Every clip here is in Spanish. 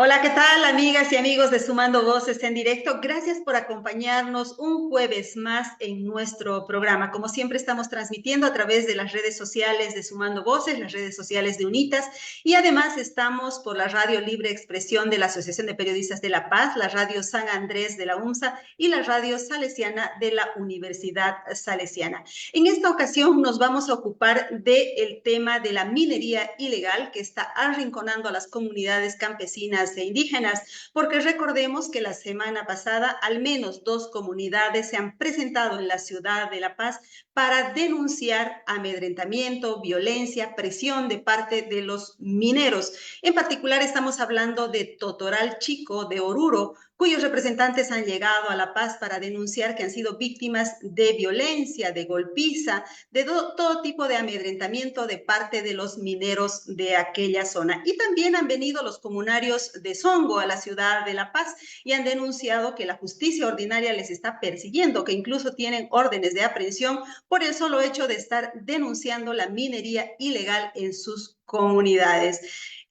Hola, ¿qué tal, amigas y amigos de Sumando Voces en directo? Gracias por acompañarnos un jueves más en nuestro programa. Como siempre, estamos transmitiendo a través de las redes sociales de Sumando Voces, las redes sociales de UNITAS, y además estamos por la Radio Libre Expresión de la Asociación de Periodistas de La Paz, la Radio San Andrés de la UNSA y la Radio Salesiana de la Universidad Salesiana. En esta ocasión nos vamos a ocupar del tema de la minería ilegal que está arrinconando a las comunidades campesinas e indígenas, porque recordemos que la semana pasada al menos 2 comunidades se han presentado en la ciudad de La Paz para denunciar amedrentamiento, violencia, presión de parte de los mineros. En particular estamos hablando de Totoral Chico, de Oruro, cuyos representantes han llegado a La Paz para denunciar que han sido víctimas de violencia, de golpiza, de todo tipo de amedrentamiento de parte de los mineros de aquella zona. Y también han venido los comunarios de Songo a la ciudad de La Paz y han denunciado que la justicia ordinaria les está persiguiendo, que incluso tienen órdenes de aprehensión por el solo hecho de estar denunciando la minería ilegal en sus comunidades.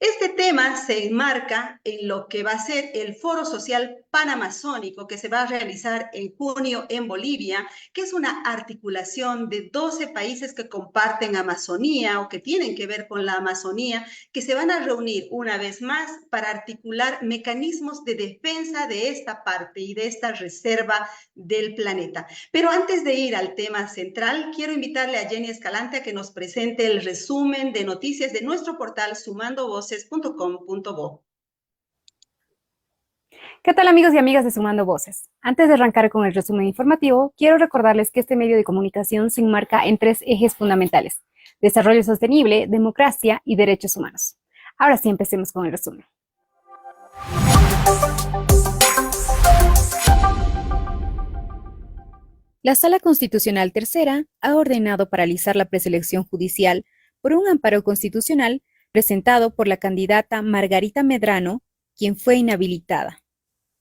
Este tema se enmarca en lo que va a ser el Foro Social Panamazónico que se va a realizar en junio en Bolivia, que es una articulación de 12 países que comparten Amazonía o que tienen que ver con la Amazonía, que se van a reunir una vez más para articular mecanismos de defensa de esta parte y de esta reserva del planeta. Pero antes de ir al tema central, quiero invitarle a Jenny Escalante a que nos presente el resumen de noticias de nuestro portal sumandovoces.com.bo. ¿Qué tal, amigos y amigas de Sumando Voces? Antes de arrancar con el resumen informativo, quiero recordarles que este medio de comunicación se enmarca en 3 ejes fundamentales: desarrollo sostenible, democracia y derechos humanos. Ahora sí, empecemos con el resumen. La Sala Constitucional Tercera ha ordenado paralizar la preselección judicial por un amparo constitucional presentado por la candidata Margarita Medrano, quien fue inhabilitada.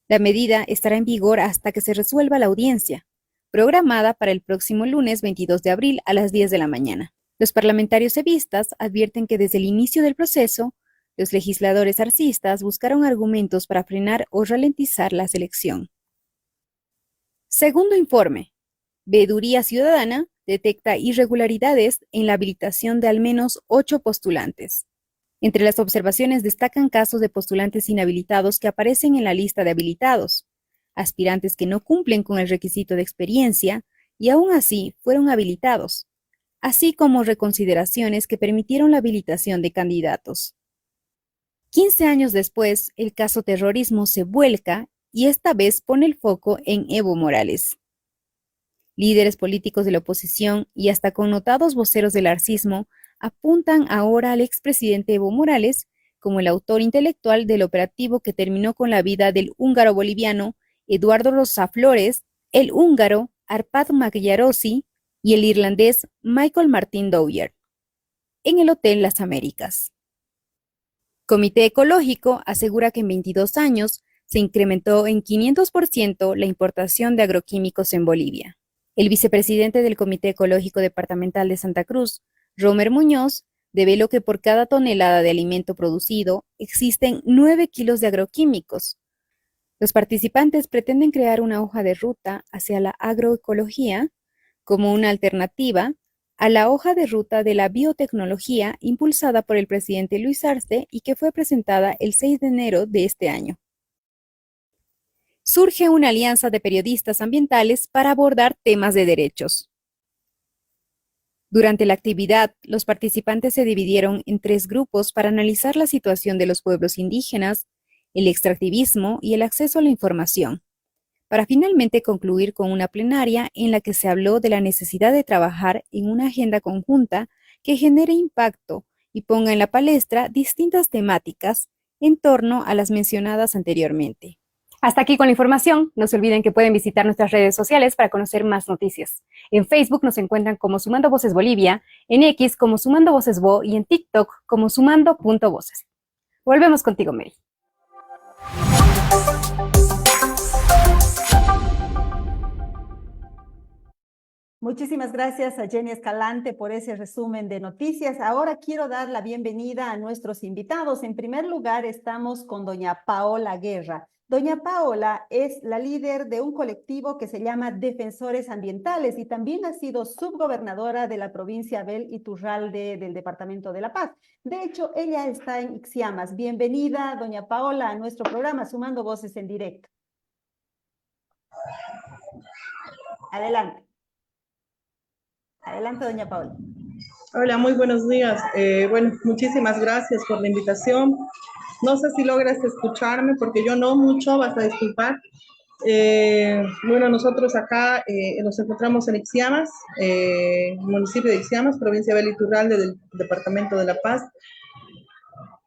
La medida estará en vigor hasta que se resuelva la audiencia, programada para el próximo lunes 22 de abril a las 10 de la mañana. Los parlamentarios evistas advierten que desde el inicio del proceso, los legisladores arcistas buscaron argumentos para frenar o ralentizar la selección. Segundo informe. Veeduría Ciudadana detecta irregularidades en la habilitación de al menos 8 postulantes. Entre las observaciones destacan casos de postulantes inhabilitados que aparecen en la lista de habilitados, aspirantes que no cumplen con el requisito de experiencia y aún así fueron habilitados, así como reconsideraciones que permitieron la habilitación de candidatos. 15 años después, el caso terrorismo se vuelca y esta vez pone el foco en Evo Morales. Líderes políticos de la oposición y hasta connotados voceros del arcismo apuntan ahora al expresidente Evo Morales como el autor intelectual del operativo que terminó con la vida del húngaro boliviano Eduardo Rosa Flores, el húngaro Arpad Magyarossi y el irlandés Michael Martin Dwyer, en el Hotel Las Américas. Comité Ecológico asegura que en 22 años se incrementó en 500% la importación de agroquímicos en Bolivia. El vicepresidente del Comité Ecológico Departamental de Santa Cruz, Romer Muñoz, develó que por cada tonelada de alimento producido existen 9 kilos de agroquímicos. Los participantes pretenden crear una hoja de ruta hacia la agroecología como una alternativa a la hoja de ruta de la biotecnología impulsada por el presidente Luis Arce y que fue presentada el 6 de enero de este año. Surge una alianza de periodistas ambientales para abordar temas de derechos. Durante la actividad, los participantes se dividieron en 3 grupos para analizar la situación de los pueblos indígenas, el extractivismo y el acceso a la información, para finalmente concluir con una plenaria en la que se habló de la necesidad de trabajar en una agenda conjunta que genere impacto y ponga en la palestra distintas temáticas en torno a las mencionadas anteriormente. Hasta aquí con la información. No se olviden que pueden visitar nuestras redes sociales para conocer más noticias. En Facebook nos encuentran como Sumando Voces Bolivia, en X como Sumando Voces Bo y en TikTok como Sumando.voces. Volvemos contigo, Mary. Muchísimas gracias a Jenny Escalante por ese resumen de noticias. Ahora quiero dar la bienvenida a nuestros invitados. En primer lugar, estamos con doña Paola Guerra. Doña Paola es la líder de un colectivo que se llama Defensores Ambientales y también ha sido subgobernadora de la provincia Abel Iturralde del Departamento de La Paz. De hecho, ella está en Ixiamas. Bienvenida, doña Paola, a nuestro programa Sumando Voces en Directo. Adelante. Adelante, doña Paola. Hola, muy buenos días. Bueno, muchísimas gracias por la invitación. No sé si logras escucharme porque yo no mucho, vas a disculpar. Bueno, nosotros acá nos encontramos en Ixiamas, municipio de Ixiamas, provincia de Iturralde del departamento de La Paz.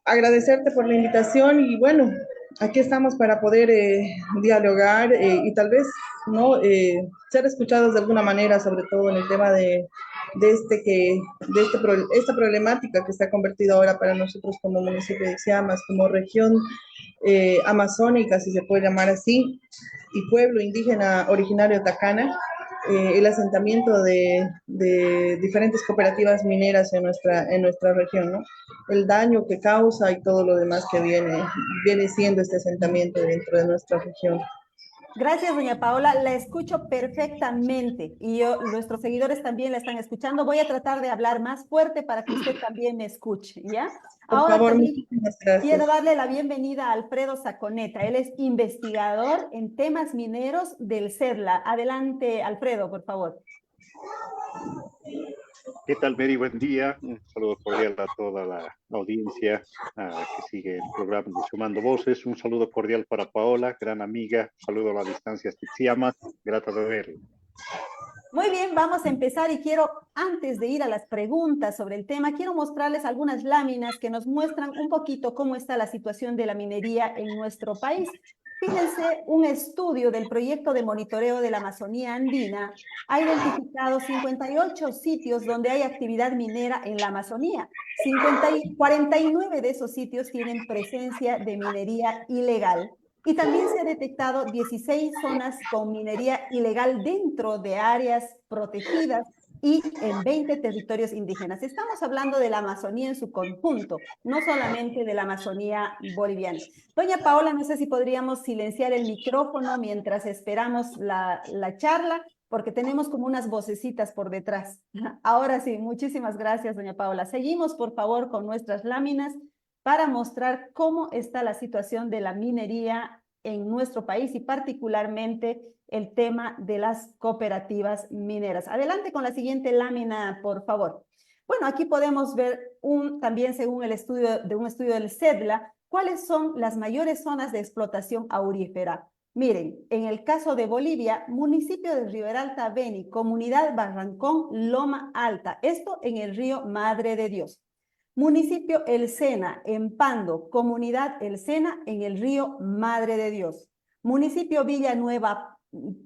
Agradecerte por la invitación y bueno, aquí estamos para poder dialogar y tal vez no ser escuchados de alguna manera, sobre todo en el tema esta problemática que se ha convertido ahora para nosotros como municipio de Ixiamas, como región amazónica, si se puede llamar así, y pueblo indígena originario Tacana, el asentamiento de diferentes cooperativas mineras en nuestra región, ¿no? El daño que causa y todo lo demás que viene siendo este asentamiento dentro de nuestra región. Gracias, doña Paola. La escucho perfectamente y nuestros seguidores también la están escuchando. Voy a tratar de hablar más fuerte para que usted también me escuche, ¿ya? Por Ahora favor, también muchísimas gracias. quiero darle la bienvenida a Alfredo Saconeta. Él es investigador en temas mineros del CEDLA. Adelante, Alfredo, por favor. ¿Qué tal, Mary? Buen día. Un saludo cordial a toda la audiencia que sigue el programa de Sumando Voces. Un saludo cordial para Paola, gran amiga. Un saludo a la distancia hasta Ixiamas. Grata de verlo. Muy bien, vamos a empezar y quiero, antes de ir a las preguntas sobre el tema, quiero mostrarles algunas láminas que nos muestran un poquito cómo está la situación de la minería en nuestro país. Fíjense, un estudio del proyecto de monitoreo de la Amazonía Andina ha identificado 58 sitios donde hay actividad minera en la Amazonía. 49 de esos sitios tienen presencia de minería ilegal. Y también se ha detectado 16 zonas con minería ilegal dentro de áreas protegidas y en 20 territorios indígenas. Estamos hablando de la Amazonía en su conjunto, no solamente de la Amazonía boliviana. Doña Paola, no sé si podríamos silenciar el micrófono mientras esperamos la charla, porque tenemos como unas vocecitas por detrás. Ahora sí, muchísimas gracias, doña Paola. Seguimos, por favor, con nuestras láminas para mostrar cómo está la situación de la minería en nuestro país y particularmente el tema de las cooperativas mineras. Adelante con la siguiente lámina, por favor. Bueno, aquí podemos ver también según un estudio del CEDLA, cuáles son las mayores zonas de explotación aurífera. Miren, en el caso de Bolivia, municipio de Riberalta Beni, comunidad Barrancón, Loma Alta, esto en el río Madre de Dios. Municipio El Sena, en Pando, comunidad El Sena, en el río Madre de Dios. Municipio Villanueva,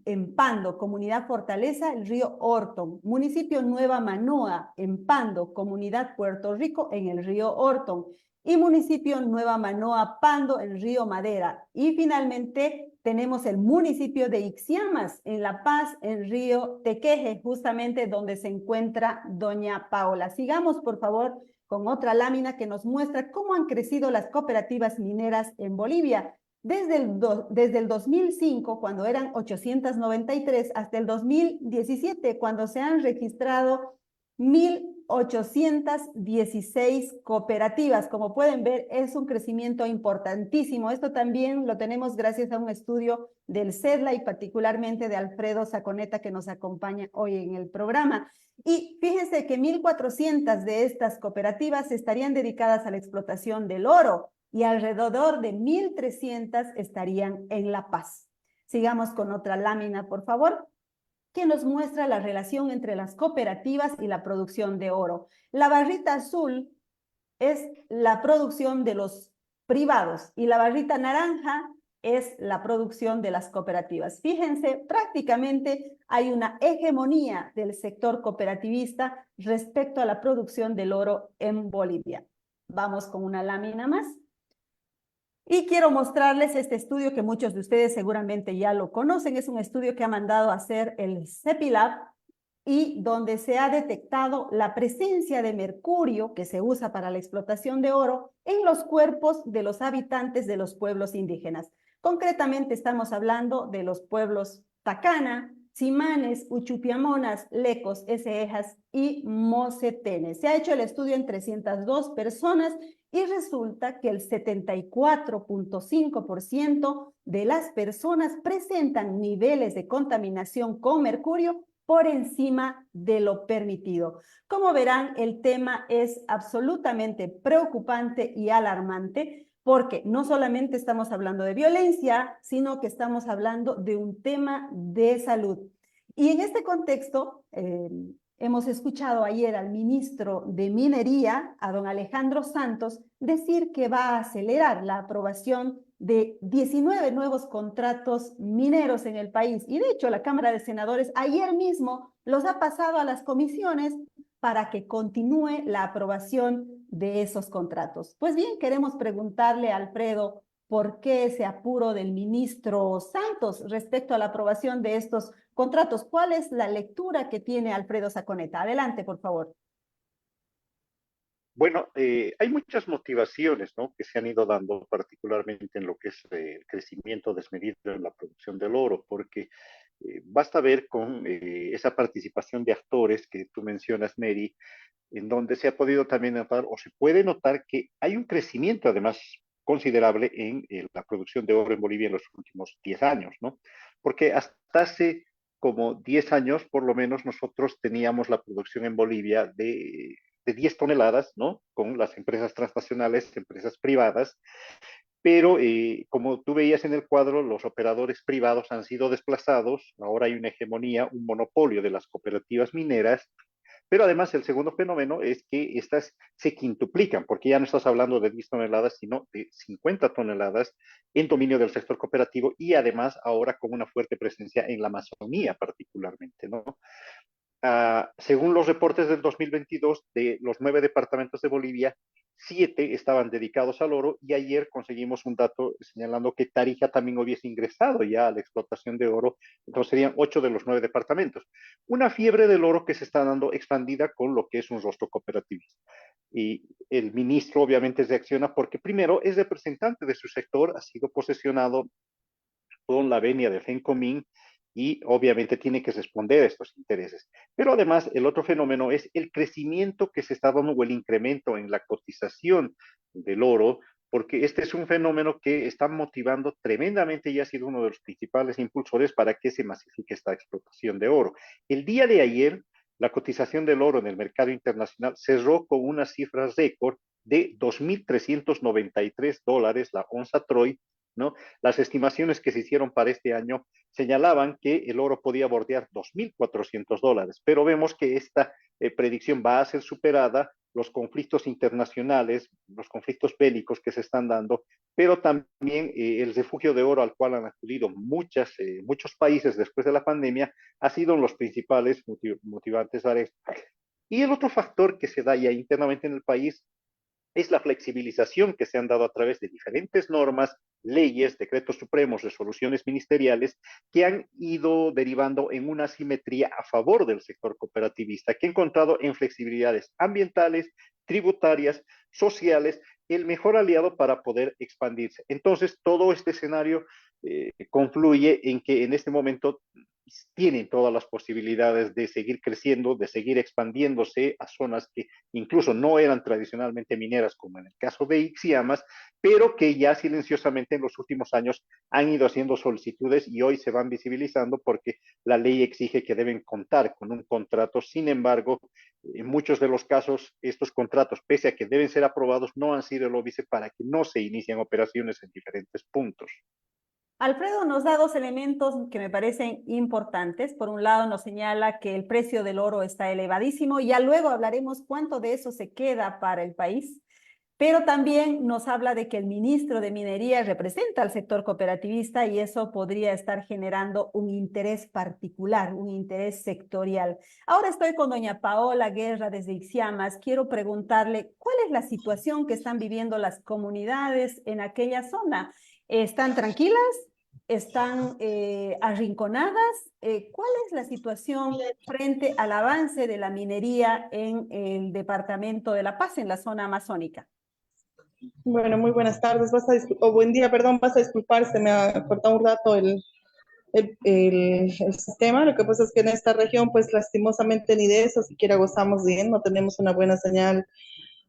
en Pando, comunidad Fortaleza, el río Orton. Municipio Nueva Manoa, en Pando, comunidad Puerto Rico, en el río Orton. Y municipio Nueva Manoa, Pando, en río Madera. Y finalmente tenemos el municipio de Ixiamas, en La Paz, en río Tequeje, justamente donde se encuentra doña Paola. Sigamos, por favor, con otra lámina que nos muestra cómo han crecido las cooperativas mineras en Bolivia. Desde el 2005, cuando eran 893, hasta el 2017, cuando se han registrado 1.816 cooperativas. Como pueden ver, es un crecimiento importantísimo. Esto también lo tenemos gracias a un estudio del CEDLA y particularmente de Alfredo Saconeta, que nos acompaña hoy en el programa. Y fíjense que 1.400 de estas cooperativas estarían dedicadas a la explotación del oro y alrededor de 1.300 estarían en La Paz. Sigamos con otra lámina, por favor, que nos muestra la relación entre las cooperativas y la producción de oro. La barrita azul es la producción de los privados y la barrita naranja es la producción de las cooperativas. Fíjense, prácticamente hay una hegemonía del sector cooperativista respecto a la producción del oro en Bolivia. Vamos con una lámina más. Y quiero mostrarles este estudio que muchos de ustedes seguramente ya lo conocen. Es un estudio que ha mandado a hacer el CEPILAB y donde se ha detectado la presencia de mercurio que se usa para la explotación de oro en los cuerpos de los habitantes de los pueblos indígenas. Concretamente estamos hablando de los pueblos Tacana, Simanes, Uchupiamonas, Lecos, Esejas y Mocetenes. Se ha hecho el estudio en 302 personas y resulta que el 74.5% de las personas presentan niveles de contaminación con mercurio por encima de lo permitido. Como verán, el tema es absolutamente preocupante y alarmante porque no solamente estamos hablando de violencia, sino que estamos hablando de un tema de salud. Y en este contexto, hemos escuchado ayer al ministro de Minería, a don Alejandro Santos, decir que va a acelerar la aprobación de 19 nuevos contratos mineros en el país. Y de hecho, la Cámara de Senadores ayer mismo los ha pasado a las comisiones para que continúe la aprobación de esos contratos. Pues bien, queremos preguntarle a Alfredo por qué ese apuro del ministro Santos respecto a la aprobación de estos contratos. ¿Cuál es la lectura que tiene Alfredo Saconeta? Adelante, por favor. Bueno, hay muchas motivaciones, ¿no?, que se han ido dando, particularmente en lo que es el crecimiento desmedido en la producción del oro, porque basta ver con esa participación de actores que tú mencionas, Mary, en donde se ha podido también notar, o se puede notar, que hay un crecimiento además considerable en la producción de oro en Bolivia en los últimos 10 años, ¿no? Porque hasta hace como 10 años, por lo menos, nosotros teníamos la producción en Bolivia de 10 toneladas, ¿no? Con las empresas transnacionales, empresas privadas, pero como tú veías en el cuadro, los operadores privados han sido desplazados, ahora hay una hegemonía, un monopolio de las cooperativas mineras, pero además el segundo fenómeno es que estas se quintuplican, porque ya no estás hablando de 10 toneladas, sino de 50 toneladas en dominio del sector cooperativo y además ahora con una fuerte presencia en la Amazonía particularmente, ¿no? Según los reportes del 2022, de los 9 departamentos de Bolivia, 7 estaban dedicados al oro y ayer conseguimos un dato señalando que Tarija también hubiese ingresado ya a la explotación de oro, entonces serían 8 de los 9 departamentos. Una fiebre del oro que se está dando expandida con lo que es un rostro cooperativista. Y el ministro obviamente reacciona porque primero es representante de su sector, ha sido posesionado con la venia de FENCOMIN y obviamente tiene que responder a estos intereses. Pero además, el otro fenómeno es el crecimiento que se está dando o el incremento en la cotización del oro, porque este es un fenómeno que está motivando tremendamente y ha sido uno de los principales impulsores para que se masifique esta explotación de oro. El día de ayer, la cotización del oro en el mercado internacional cerró con unas cifras récord de $2.393 la onza Troy, ¿no? Las estimaciones que se hicieron para este año señalaban que el oro podía bordear $2.400, pero vemos que esta predicción va a ser superada, los conflictos internacionales, los conflictos bélicos que se están dando, pero también el refugio de oro al cual han acudido muchos países después de la pandemia ha sido los principales motivantes a esto. Y el otro factor que se da ya internamente en el país es la flexibilización que se han dado a través de diferentes normas, leyes, decretos supremos, resoluciones ministeriales, que han ido derivando en una simetría a favor del sector cooperativista, que ha encontrado en flexibilidades ambientales, tributarias, sociales, el mejor aliado para poder expandirse. Entonces, todo este escenario confluye en que en este momento tienen todas las posibilidades de seguir creciendo, de seguir expandiéndose a zonas que incluso no eran tradicionalmente mineras, como en el caso de Ixiamas, pero que ya silenciosamente en los últimos años han ido haciendo solicitudes y hoy se van visibilizando porque la ley exige que deben contar con un contrato. Sin embargo, en muchos de los casos, estos contratos, pese a que deben ser aprobados, no han sido el óbice para que no se inicien operaciones en diferentes puntos. Alfredo nos da dos elementos que me parecen importantes. Por un lado, nos señala que el precio del oro está elevadísimo y ya luego hablaremos cuánto de eso se queda para el país. pero también nos habla de que el ministro de Minería representa al sector cooperativista y eso podría estar generando un interés particular, un interés sectorial. Ahora estoy con doña Paola Guerra desde Ixiamas. Quiero preguntarle cuál es la situación que están viviendo las comunidades en aquella zona. ¿Están tranquilas? ¿Están arrinconadas? ¿Cuál es la situación frente al avance de la minería en el departamento de La Paz, en la zona amazónica? Bueno, muy buenas tardes, o buen día, perdón, vas a disculpar, se me ha cortado un rato el sistema. Lo que pasa es que en esta región, pues lastimosamente ni de eso siquiera gozamos bien, no tenemos una buena señal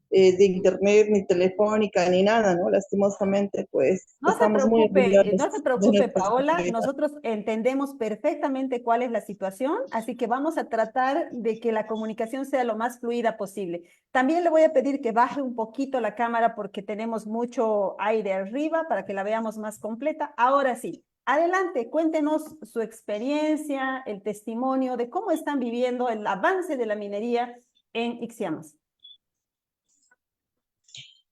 de internet, ni telefónica, ni nada, ¿no? Lastimosamente, pues estamos muy No se olvidados de preocupe, nuestras Paola. actividades. Nosotros entendemos perfectamente cuál es la situación, así que vamos a tratar de que la comunicación sea lo más fluida posible. También le voy a pedir que baje un poquito la cámara porque tenemos mucho aire arriba para que la veamos más completa. Ahora sí, adelante, cuéntenos su experiencia, el testimonio de cómo están viviendo el avance de la minería en Ixiamas.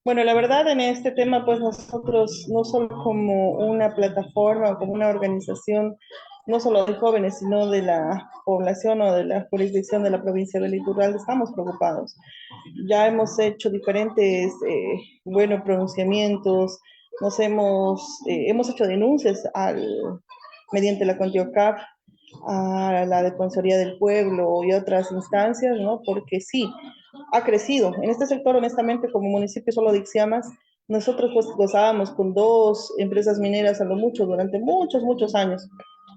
Bueno, la verdad en este tema, pues nosotros, no solo como una plataforma o como una organización, no solo de jóvenes, sino de la población o de la jurisdicción de la provincia del Litoral, estamos preocupados. Ya hemos hecho diferentes, bueno, pronunciamientos, hemos hecho denuncias mediante la CONTIOCAP a la Defensoría del Pueblo y otras instancias, ¿no? Porque sí, ha crecido. En este sector, honestamente, como municipio solo de Ixiamas, nosotros pues gozábamos con dos empresas mineras a lo mucho durante muchos, muchos años.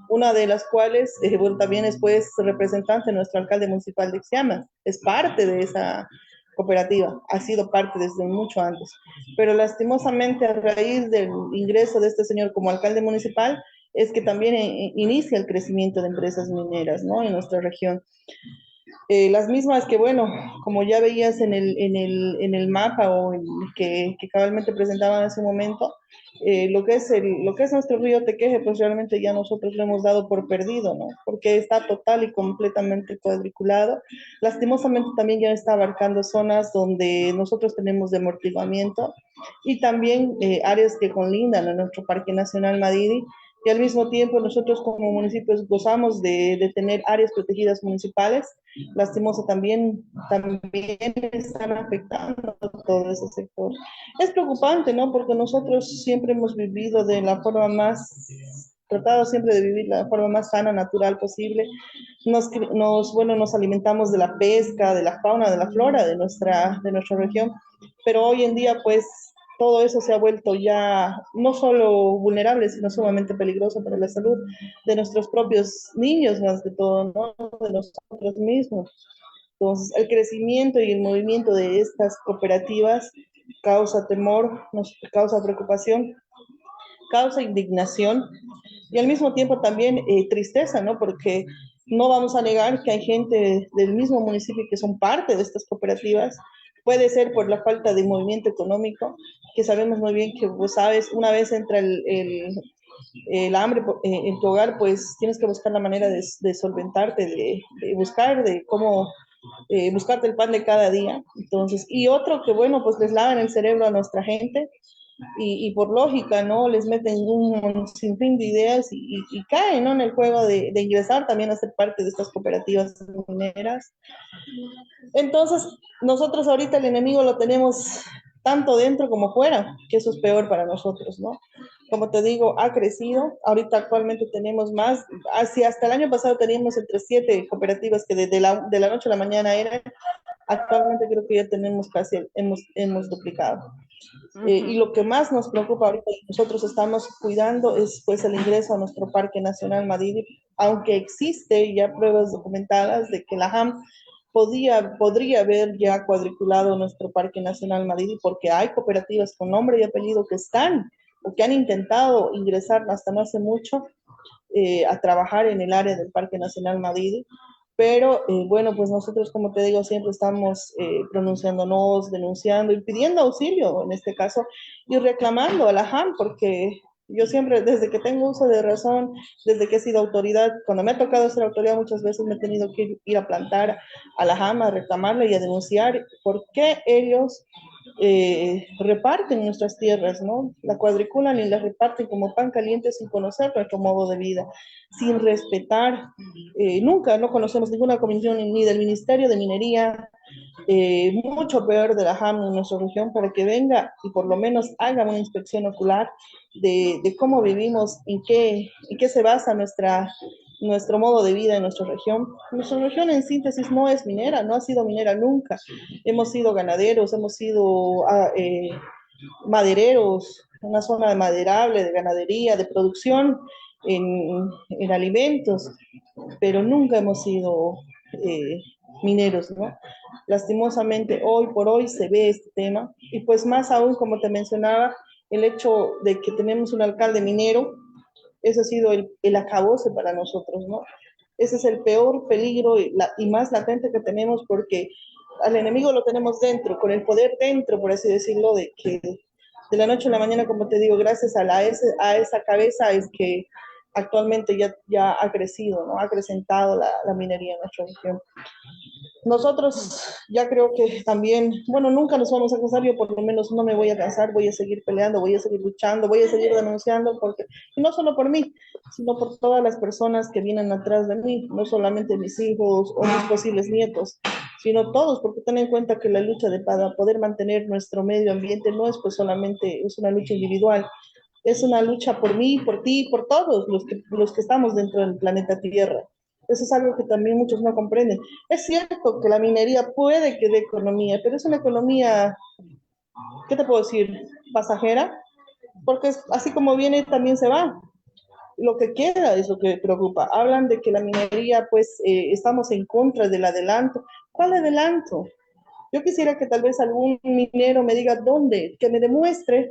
Una de las cuales, bueno, también es pues representante de nuestro alcalde municipal de Ixiamas, es parte de esa cooperativa, ha sido parte desde mucho antes. Pero lastimosamente a raíz del ingreso de este señor como alcalde municipal, es que también inicia el crecimiento de empresas mineras, ¿no? En nuestra región. Las mismas que, bueno, como ya veías en el mapa o que cabalmente presentaban hace un momento, lo que es nuestro río Tequeje, pues realmente ya nosotros lo hemos dado por perdido, ¿no? Porque está total y completamente cuadriculado. Lastimosamente también ya está abarcando zonas donde nosotros tenemos de amortiguamiento y también áreas que conlindan a nuestro Parque Nacional Madidi, y al mismo tiempo nosotros como municipios gozamos de tener áreas protegidas municipales. Lastimoso también están afectando todo ese sector. Es preocupante, ¿no? Porque nosotros siempre hemos vivido de la forma más, tratado siempre de vivir la forma más sana, natural posible. Bueno, nos alimentamos de la pesca, de la fauna, de la flora de nuestra región, pero hoy en día, pues, todo eso se ha vuelto ya no solo vulnerable, sino sumamente peligroso para la salud de nuestros propios niños, más que todo, ¿no? De nosotros mismos. Entonces, el crecimiento y el movimiento de estas cooperativas causa temor, nos causa preocupación, causa indignación y al mismo tiempo también tristeza, ¿no? Porque no vamos a negar que hay gente del mismo municipio que son parte de estas cooperativas. Puede ser por la falta de movimiento económico, que sabemos muy bien que, vos sabes, una vez entra el hambre en tu hogar, pues tienes que buscar la manera de solventarte, de buscar de cómo buscarte el pan de cada día. Entonces, y otro que, bueno, pues les lavan el cerebro a nuestra gente y por lógica, ¿no? Les meten un sinfín de ideas y caen, ¿no? En el juego de ingresar también a ser parte de estas cooperativas mineras. Entonces, nosotros ahorita el enemigo lo tenemos tanto dentro como fuera, que eso es peor para nosotros, ¿no? Como te digo, ha crecido. Ahorita actualmente tenemos más, hasta el año pasado teníamos entre 7 cooperativas que de la noche a la mañana eran. Actualmente creo que ya tenemos casi, hemos duplicado. Y lo que más nos preocupa ahorita, nosotros estamos cuidando, es pues el ingreso a nuestro Parque Nacional Madidi, aunque existe ya pruebas documentadas de que la JAM podría haber ya cuadriculado nuestro Parque Nacional Madidi, porque hay cooperativas con nombre y apellido que están o que han intentado ingresar hasta no hace mucho a trabajar en el área del Parque Nacional Madidi. Pero bueno, pues nosotros, como te digo, siempre estamos pronunciándonos, denunciando y pidiendo auxilio en este caso y reclamando a la JAM, porque yo siempre, desde que tengo uso de razón, desde que he sido autoridad, cuando me ha tocado ser autoridad, muchas veces me he tenido que ir a plantar a la JAM, a reclamarle y a denunciar por qué ellos reparten nuestras tierras, ¿no? La cuadriculan y la reparten como pan caliente sin conocer nuestro modo de vida, sin respetar. Nunca no conocemos ninguna comisión ni del Ministerio de Minería, mucho peor de la JAM en nuestra región, para que venga y por lo menos haga una inspección ocular de cómo vivimos, en qué se basa nuestro modo de vida en nuestra región. Nuestra región en síntesis no es minera, no ha sido minera nunca. Hemos sido ganaderos, hemos sido madereros, una zona de maderable, de ganadería, de producción en alimentos, pero nunca hemos sido mineros, ¿no? Lastimosamente, hoy por hoy se ve este tema, y pues más aún, como te mencionaba, el hecho de que tenemos un alcalde minero, ese ha sido el acabose para nosotros, ¿no? Ese es el peor peligro y más latente que tenemos, porque al enemigo lo tenemos dentro, con el poder dentro, por así decirlo, de que de la noche a la mañana, como te digo, gracias a esa cabeza es que actualmente ya ha crecido, ¿no? Ha acrecentado la minería en nuestra región. Nosotros ya creo que también, bueno, nunca nos vamos a cansar, yo por lo menos no me voy a cansar, voy a seguir peleando, voy a seguir luchando, voy a seguir denunciando, porque, y no solo por mí, sino por todas las personas que vienen atrás de mí, no solamente mis hijos o mis posibles nietos, sino todos, porque ten en cuenta que la lucha para poder mantener nuestro medio ambiente no es pues solamente, es una lucha individual, es una lucha por mí, por ti, por todos los que estamos dentro del planeta Tierra. Eso es algo que también muchos no comprenden. Es cierto que la minería puede que dé economía, pero es una economía, ¿qué te puedo decir? Pasajera, porque así como viene, también se va. Lo que queda es lo que preocupa. Hablan de que la minería, pues, estamos en contra del adelanto. ¿Cuál adelanto? Yo quisiera que tal vez algún minero me diga dónde, que me demuestre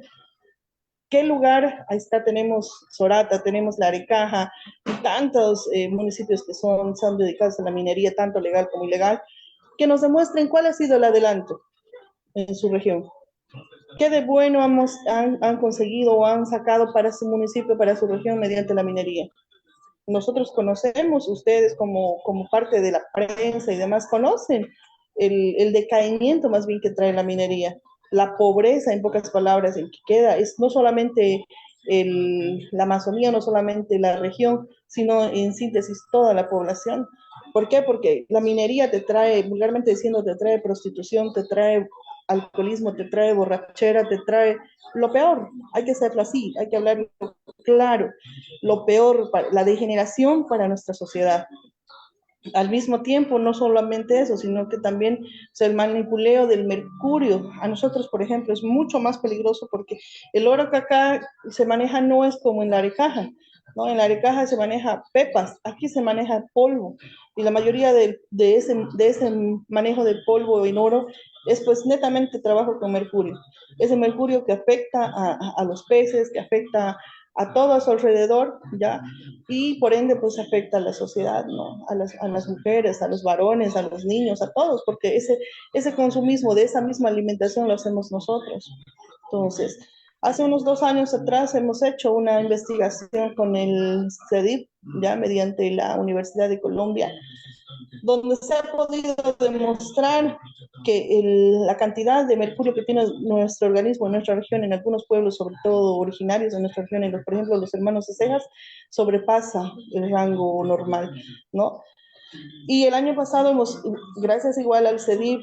qué lugar. Ahí está, tenemos Sorata, tenemos La Arecaja, y tantos municipios que son dedicados a la minería, tanto legal como ilegal, que nos demuestren cuál ha sido el adelanto en su región. ¿Qué de bueno han conseguido o han sacado para su municipio, para su región, mediante la minería? Nosotros conocemos, ustedes como parte de la prensa y demás, conocen el decaimiento más bien que trae la minería, la pobreza, en pocas palabras, en que queda, es no solamente la Amazonía, no solamente la región, sino en síntesis toda la población. ¿Por qué? Porque la minería te trae, vulgarmente diciendo, te trae prostitución, te trae alcoholismo, te trae borrachera, te trae lo peor. Hay que hacerlo así, hay que hablar claro, lo peor, la degeneración para nuestra sociedad. Al mismo tiempo, no solamente eso, sino que también el manipuleo del mercurio. A nosotros, por ejemplo, es mucho más peligroso porque el oro que acá se maneja no es como en La Arecaja, ¿no? En La Arecaja se maneja pepas, aquí se maneja polvo. Y la mayoría de ese manejo de polvo en oro es pues netamente trabajo con mercurio. Ese mercurio que afecta a los peces, que afecta a todo a su alrededor, ¿ya? Y por ende, pues afecta a la sociedad, ¿no? A las mujeres, a los varones, a los niños, a todos, porque ese consumismo de esa misma alimentación lo hacemos nosotros. Entonces, hace unos 2 años atrás hemos hecho una investigación con el CEDIP, ya mediante la Universidad de Colombia, donde se ha podido demostrar que la cantidad de mercurio que tiene nuestro organismo en nuestra región, en algunos pueblos, sobre todo originarios de nuestra región, por ejemplo, los hermanos de Cejas, sobrepasa el rango normal, ¿no? Y el año pasado gracias igual al CEDIP,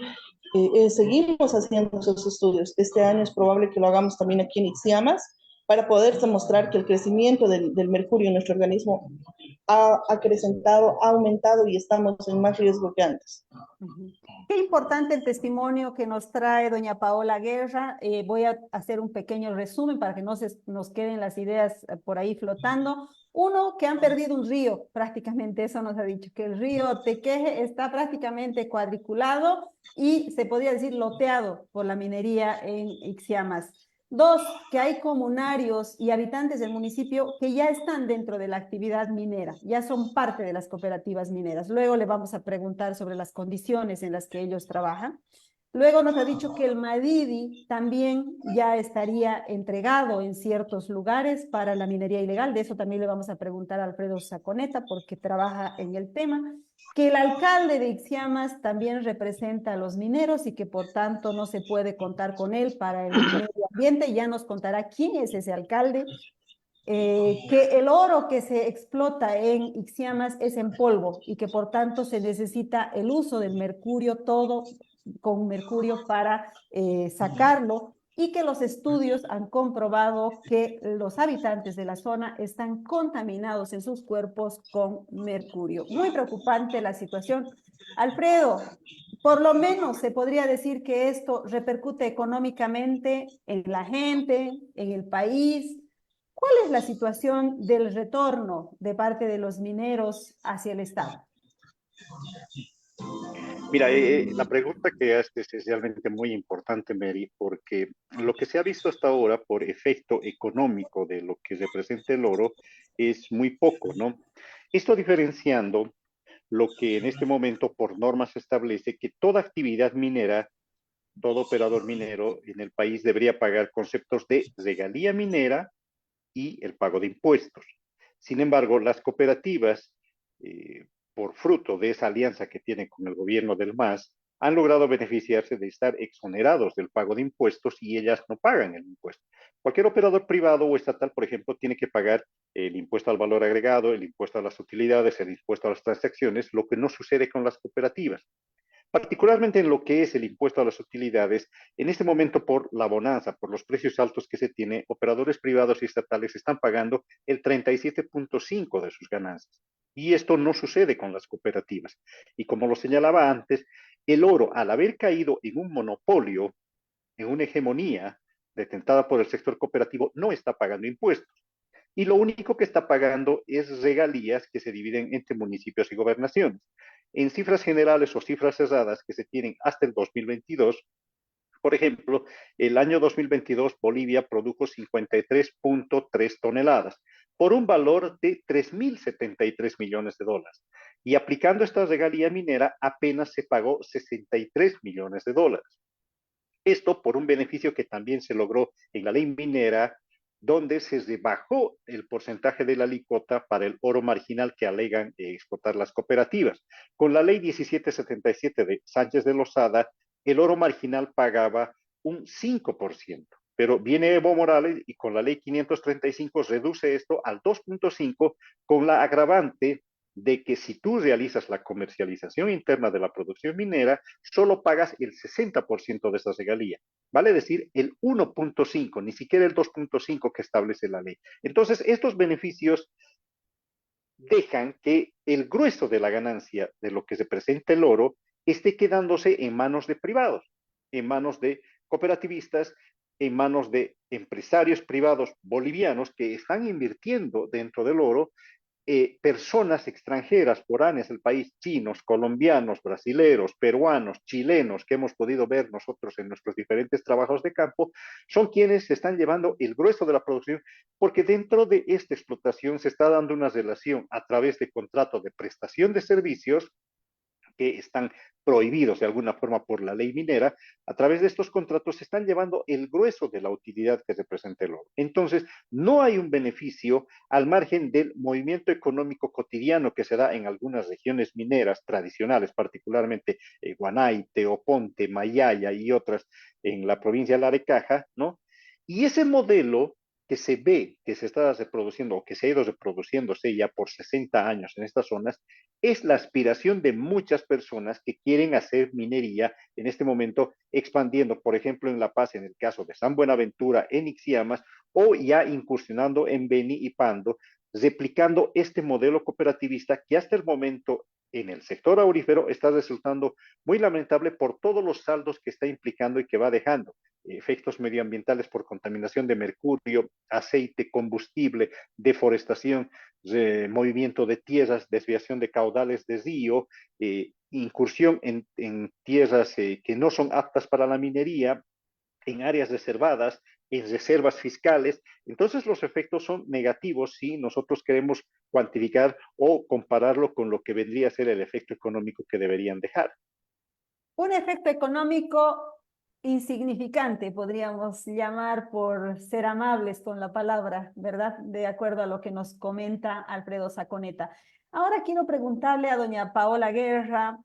seguimos haciendo esos estudios. Este año es probable que lo hagamos también aquí en Ixiamas, para poder demostrar que el crecimiento del mercurio en nuestro organismo ha acrecentado, ha aumentado y estamos en más riesgo que antes. Qué importante el testimonio que nos trae doña Paola Guerra. Voy a hacer un pequeño resumen para que no nos queden las ideas por ahí flotando. Uno, que han perdido un río, prácticamente eso nos ha dicho, que el río Tequeje está prácticamente cuadriculado y se podría decir loteado por la minería en Ixiamas. Dos, que hay comunarios y habitantes del municipio que ya están dentro de la actividad minera, ya son parte de las cooperativas mineras. Luego le vamos a preguntar sobre las condiciones en las que ellos trabajan. Luego nos ha dicho que el Madidi también ya estaría entregado en ciertos lugares para la minería ilegal. De eso también le vamos a preguntar a Alfredo Saconeta porque trabaja en el tema. Que el alcalde de Ixiamas también representa a los mineros y que por tanto no se puede contar con él para el medio ambiente. Ya nos contará quién es ese alcalde. Que el oro que se explota en Ixiamas es en polvo y que por tanto se necesita el uso del mercurio, todo con mercurio para sacarlo, y que los estudios han comprobado que los habitantes de la zona están contaminados en sus cuerpos con mercurio. Muy preocupante la situación. Alfredo, por lo menos se podría decir que esto repercute económicamente en la gente, en el país. ¿Cuál es la situación del retorno de parte de los mineros hacia el Estado? Mira, la pregunta que haces es realmente muy importante, Mary, porque lo que se ha visto hasta ahora por efecto económico de lo que representa el oro es muy poco, ¿no? Esto diferenciando lo que en este momento por norma se establece que toda actividad minera, todo operador minero en el país debería pagar conceptos de regalía minera y el pago de impuestos. Sin embargo, las cooperativas, por fruto de esa alianza que tienen con el gobierno del MAS, han logrado beneficiarse de estar exonerados del pago de impuestos y ellas no pagan el impuesto. Cualquier operador privado o estatal, por ejemplo, tiene que pagar el impuesto al valor agregado, el impuesto a las utilidades, el impuesto a las transacciones, lo que no sucede con las cooperativas. Particularmente en lo que es el impuesto a las utilidades, en este momento por la bonanza, por los precios altos que se tiene, operadores privados y estatales están pagando el 37.5% de sus ganancias. Y esto no sucede con las cooperativas. Y como lo señalaba antes, el oro, al haber caído en un monopolio, en una hegemonía detentada por el sector cooperativo, no está pagando impuestos. Y lo único que está pagando es regalías que se dividen entre municipios y gobernaciones. En cifras generales o cifras cerradas que se tienen hasta el 2022, por ejemplo, el año 2022 Bolivia produjo 53.3 toneladas por un valor de 3.073 millones de dólares. Y aplicando esta regalía minera apenas se pagó 63 millones de dólares. Esto por un beneficio que también se logró en la ley minera, donde se rebajó el porcentaje de la alícuota para el oro marginal que alegan explotar las cooperativas. Con la ley 1777 de Sánchez de Lozada, el oro marginal pagaba un 5%, pero viene Evo Morales y con la ley 535 reduce esto al 2.5% con la agravante de que si tú realizas la comercialización interna de la producción minera, solo pagas el 60% de esa regalía. Vale decir, el 1.5, ni siquiera el 2.5 que establece la ley. Entonces, estos beneficios dejan que el grueso de la ganancia de lo que se presenta el oro esté quedándose en manos de privados, en manos de cooperativistas, en manos de empresarios privados bolivianos que están invirtiendo dentro del oro, personas extranjeras foráneas del país, chinos, colombianos, brasileros, peruanos, chilenos, que hemos podido ver nosotros en nuestros diferentes trabajos de campo, son quienes están llevando el grueso de la producción, porque dentro de esta explotación se está dando una relación a través de contrato de prestación de servicios que están prohibidos de alguna forma por la ley minera. A través de estos contratos se están llevando el grueso de la utilidad que representa el oro. Entonces, no hay un beneficio al margen del movimiento económico cotidiano que se da en algunas regiones mineras tradicionales, particularmente Guanaite, Oponte, Mayaya y otras en la provincia de Larecaja, ¿no? Y ese modelo que se ve que se está reproduciendo o que se ha ido reproduciéndose ya por 60 años en estas zonas, es la aspiración de muchas personas que quieren hacer minería en este momento, expandiendo, por ejemplo, en La Paz, en el caso de San Buenaventura, en Ixiamas, o ya incursionando en Beni y Pando, replicando este modelo cooperativista que hasta el momento en el sector aurífero está resultando muy lamentable por todos los saldos que está implicando y que va dejando. Efectos medioambientales por contaminación de mercurio, aceite, combustible, deforestación, movimiento de tierras, desviación de caudales de río, incursión en tierras que no son aptas para la minería, en áreas reservadas, en reservas fiscales. Entonces los efectos son negativos si nosotros queremos cuantificar o compararlo con lo que vendría a ser el efecto económico que deberían dejar. Un efecto económico insignificante, podríamos llamar, por ser amables con la palabra, ¿verdad? De acuerdo a lo que nos comenta Alfredo Saconeta. Ahora quiero preguntarle a doña Paola Guerra,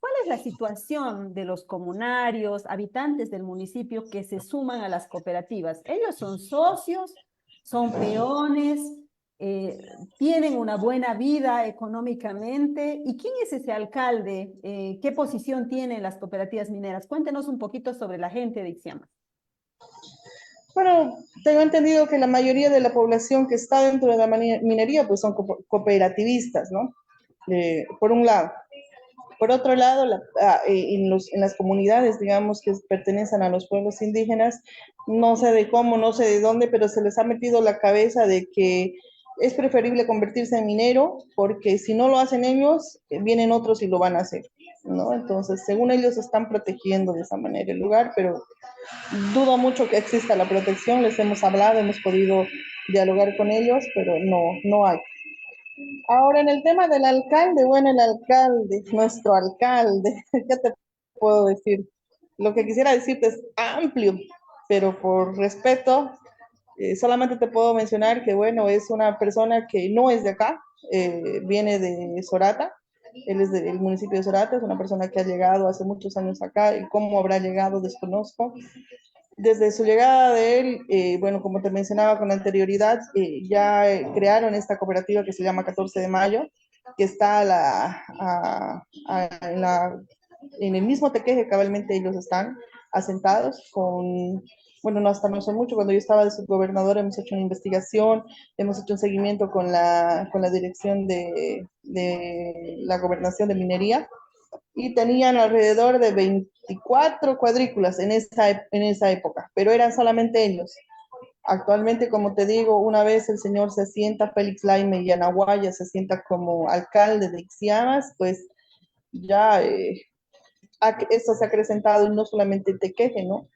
¿cuál es la situación de los comunarios, habitantes del municipio que se suman a las cooperativas? ¿Ellos son socios, son peones, eh, tienen una buena vida económicamente? ¿Y quién es ese alcalde? ¿Qué posición tiene en las cooperativas mineras? Cuéntenos un poquito sobre la gente de Ixiamas. Bueno, tengo entendido que la mayoría de la población que está dentro de la minería pues son cooperativistas, ¿no? Por un lado. Por otro lado, en las comunidades, digamos, que pertenecen a los pueblos indígenas, no sé de cómo, no sé de dónde, pero se les ha metido la cabeza de que es preferible convertirse en minero, porque si no lo hacen ellos, vienen otros y lo van a hacer, ¿no? Entonces, según ellos, están protegiendo de esa manera el lugar, pero dudo mucho que exista la protección. Les hemos hablado, hemos podido dialogar con ellos, pero no hay. Ahora, en el tema del alcalde, bueno, el alcalde, nuestro alcalde, ¿qué te puedo decir? Lo que quisiera decirte es amplio, pero por respeto, solamente te puedo mencionar que, bueno, es una persona que no es de acá, viene de Sorata, él es del municipio de Sorata, es una persona que ha llegado hace muchos años acá, y cómo habrá llegado desconozco. Desde su llegada de él, bueno, como te mencionaba con anterioridad, ya crearon esta cooperativa que se llama 14 de Mayo, que está en el mismo tequeje, cabalmente ellos están asentados con, bueno, no hasta no son mucho, cuando yo estaba de subgobernador hemos hecho una investigación, hemos hecho un seguimiento con la dirección de la gobernación de minería, y tenían alrededor de 24 cuadrículas en esa época, pero eran solamente ellos. Actualmente, como te digo, una vez el señor se sienta, Félix Laime Yanaguaya se sienta como alcalde de Ixiamas, pues ya esto se ha acrecentado, y no solamente en Tequeje, ¿no?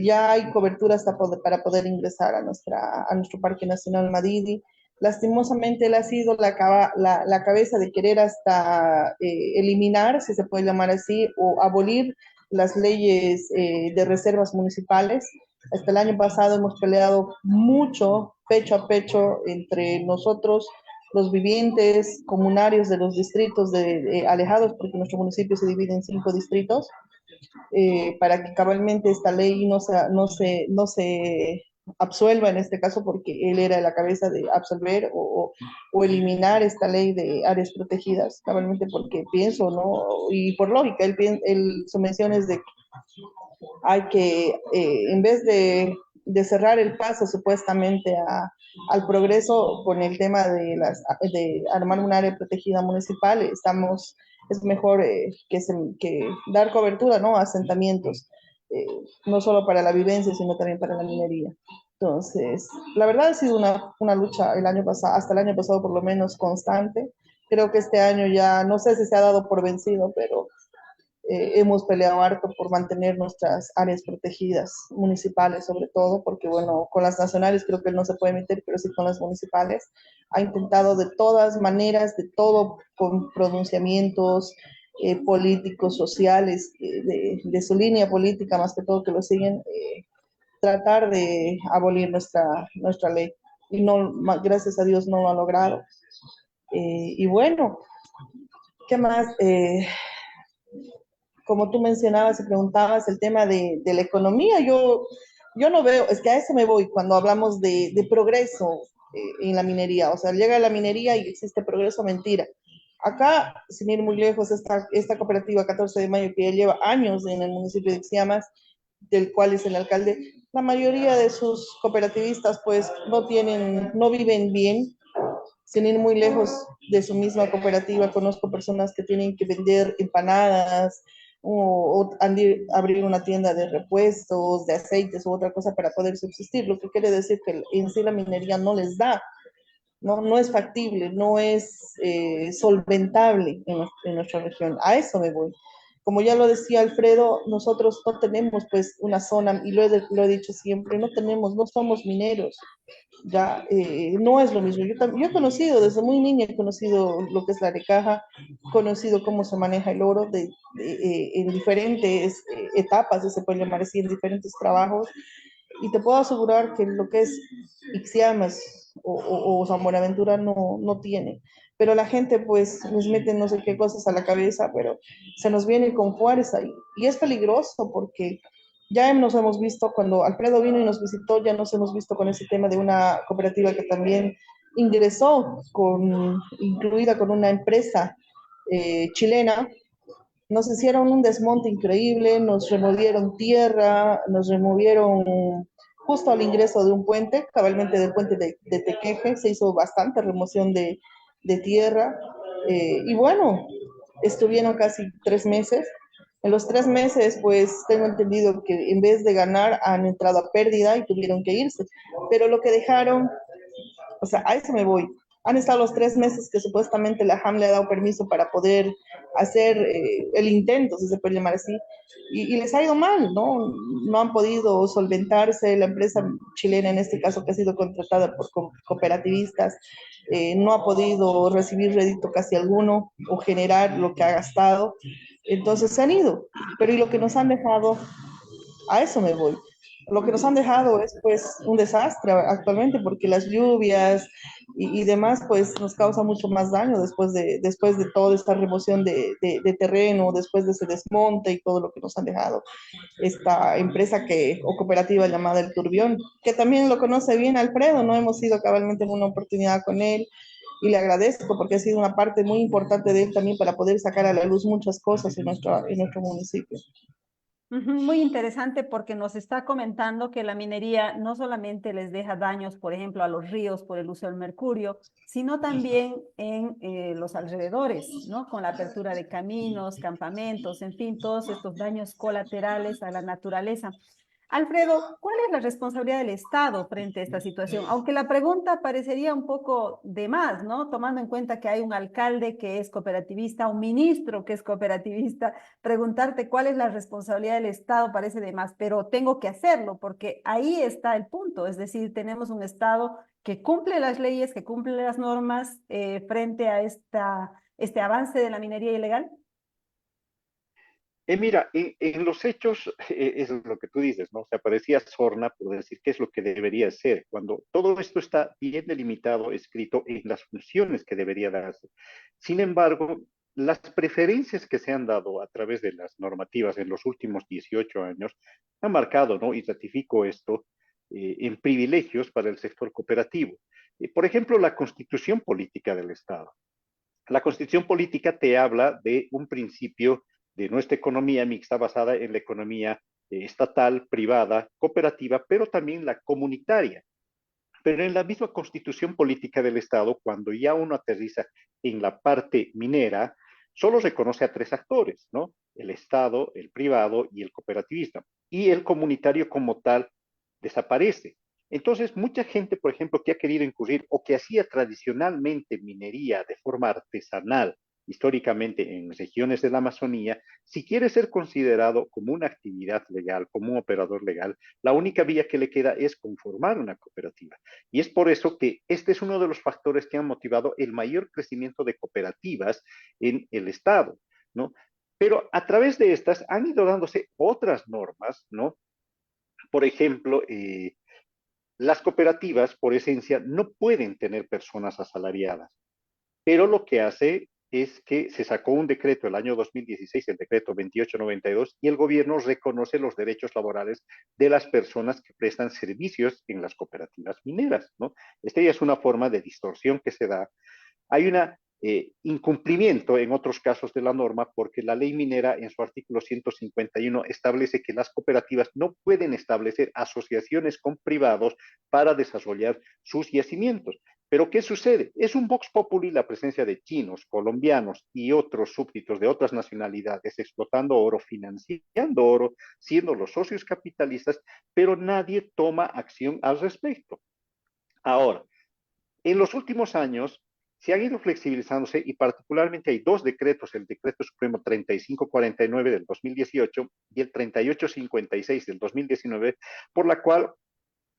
Ya hay cobertura hasta para poder ingresar a nuestro Parque Nacional Madidi. Lastimosamente él ha sido la cabeza de querer hasta eliminar, si se puede llamar así, o abolir las leyes de reservas municipales. Hasta el año pasado hemos peleado mucho, pecho a pecho, entre nosotros, los vivientes comunarios de los distritos alejados, porque nuestro municipio se divide en 5 distritos, para que cabalmente esta ley no se absuelva en este caso, porque él era la cabeza de absolver o eliminar esta ley de áreas protegidas, cabalmente porque pienso, ¿no? Y por lógica, su mención es de que hay que, en vez de cerrar el paso supuestamente al progreso con el tema de armar un área protegida municipal, es mejor que dar cobertura, ¿no? A asentamientos, eh, no solo para la vivencia, sino también para la minería. Entonces, la verdad ha sido una lucha el año pasado, hasta el año pasado por lo menos constante. Creo que este año ya, no sé si se ha dado por vencido, pero hemos peleado harto por mantener nuestras áreas protegidas, municipales sobre todo, porque bueno, con las nacionales creo que no se puede meter, pero sí con las municipales. Ha intentado de todas maneras, de todo, con pronunciamientos políticos, sociales, de su línea política, más que todo que lo siguen, tratar de abolir nuestra ley. Y no, gracias a Dios no lo ha logrado. Y bueno, ¿qué más? Como tú mencionabas y preguntabas, el tema de la economía, yo no veo, es que a eso me voy cuando hablamos de progreso en la minería. O sea, llega la minería y existe progreso, mentira. Acá, sin ir muy lejos, esta cooperativa 14 de Mayo, que ya lleva años en el municipio de Ixiamas, del cual es el alcalde, la mayoría de sus cooperativistas pues no viven bien. Sin ir muy lejos de su misma cooperativa, conozco personas que tienen que vender empanadas o abrir una tienda de repuestos, de aceites u otra cosa para poder subsistir, lo que quiere decir que en sí la minería no les da, no es factible, no es solventable en nuestra región. A eso me voy. como ya lo decía Alfredo, nosotros no tenemos pues una zona, y lo he dicho siempre, no somos mineros, ya no es lo mismo. Yo he conocido, desde muy niña he conocido lo que es la Arecaja, conocido cómo se maneja el oro en diferentes etapas, si se puede llamar así, en diferentes trabajos, y te puedo asegurar que lo que es Ixiamas o San Buenaventura no tiene. Pero la gente pues nos mete no sé qué cosas a la cabeza, pero se nos viene con fuerza y es peligroso porque ya nos hemos visto cuando Alfredo vino y nos visitó, ya nos hemos visto con ese tema de una cooperativa que también ingresó incluida con una empresa chilena. Nos hicieron un desmonte increíble, nos removieron tierra, nos removieron justo al ingreso de un puente, cabalmente del puente de Tequeje, se hizo bastante remoción de tierra. Y bueno, estuvieron casi 3 meses. En los 3 meses, pues tengo entendido que en vez de ganar han entrado a pérdida y tuvieron que irse. Pero lo que dejaron, o sea, a eso me voy. Han estado los 3 meses que supuestamente la JAM le ha dado permiso para poder hacer el intento, si se puede llamar así, y les ha ido mal, ¿no? No han podido solventarse. La empresa chilena, en este caso, que ha sido contratada por cooperativistas, no ha podido recibir rédito casi alguno o generar lo que ha gastado. Entonces se han ido. Pero ¿y lo que nos han dejado? A eso me voy. Lo que nos han dejado es pues un desastre actualmente porque las lluvias y demás pues nos causa mucho más daño después de toda esta remoción de terreno, después de ese desmonte y todo lo que nos han dejado esta empresa o cooperativa llamada El Turbión, que también lo conoce bien Alfredo, no hemos ido cabalmente en una oportunidad con él y le agradezco porque ha sido una parte muy importante de él también para poder sacar a la luz muchas cosas en nuestro municipio. Muy interesante porque nos está comentando que la minería no solamente les deja daños, por ejemplo, a los ríos por el uso del mercurio, sino también en los alrededores, ¿no? Con la apertura de caminos, campamentos, en fin, todos estos daños colaterales a la naturaleza. Alfredo, ¿cuál es la responsabilidad del Estado frente a esta situación? Aunque la pregunta parecería un poco de más, ¿no? Tomando en cuenta que hay un alcalde que es cooperativista, un ministro que es cooperativista, preguntarte cuál es la responsabilidad del Estado parece de más, pero tengo que hacerlo porque ahí está el punto, es decir, tenemos un Estado que cumple las leyes, que cumple las normas frente a este avance de la minería ilegal. Mira, en los hechos es lo que tú dices, ¿no? O sea, parecía sorna por decir qué es lo que debería ser, cuando todo esto está bien delimitado, escrito en las funciones que debería darse. Sin embargo, las preferencias que se han dado a través de las normativas en los últimos 18 años han marcado, ¿no? Y ratifico esto, en privilegios para el sector cooperativo. Por ejemplo, la constitución política del Estado. La constitución política te habla de un principio de nuestra economía mixta basada en la economía estatal, privada, cooperativa, pero también la comunitaria. Pero en la misma constitución política del Estado, cuando ya uno aterriza en la parte minera, solo reconoce a 3 actores, ¿no? El Estado, el privado y el cooperativista. Y el comunitario como tal desaparece. Entonces, mucha gente, por ejemplo, que ha querido incurrir o que hacía tradicionalmente minería de forma artesanal, históricamente en regiones de la Amazonía, si quiere ser considerado como una actividad legal, como un operador legal, la única vía que le queda es conformar una cooperativa. Y es por eso que este es uno de los factores que han motivado el mayor crecimiento de cooperativas en el Estado, ¿no? Pero a través de estas han ido dándose otras normas, ¿no? Por ejemplo, las cooperativas, por esencia, no pueden tener personas asalariadas, pero lo que hace es que se sacó un decreto el año 2016, el decreto 2892, y el gobierno reconoce los derechos laborales de las personas que prestan servicios en las cooperativas mineras, ¿no? Esta ya es una forma de distorsión que se da. Hay un incumplimiento en otros casos de la norma porque la ley minera en su artículo 151 establece que las cooperativas no pueden establecer asociaciones con privados para desarrollar sus yacimientos. Pero ¿qué sucede? Es un vox populi la presencia de chinos, colombianos y otros súbditos de otras nacionalidades explotando oro, financiando oro, siendo los socios capitalistas, pero nadie toma acción al respecto. Ahora, en los últimos años se han ido flexibilizándose y particularmente hay dos decretos, el Decreto Supremo 3549 del 2018 y el 3856 del 2019, por la cual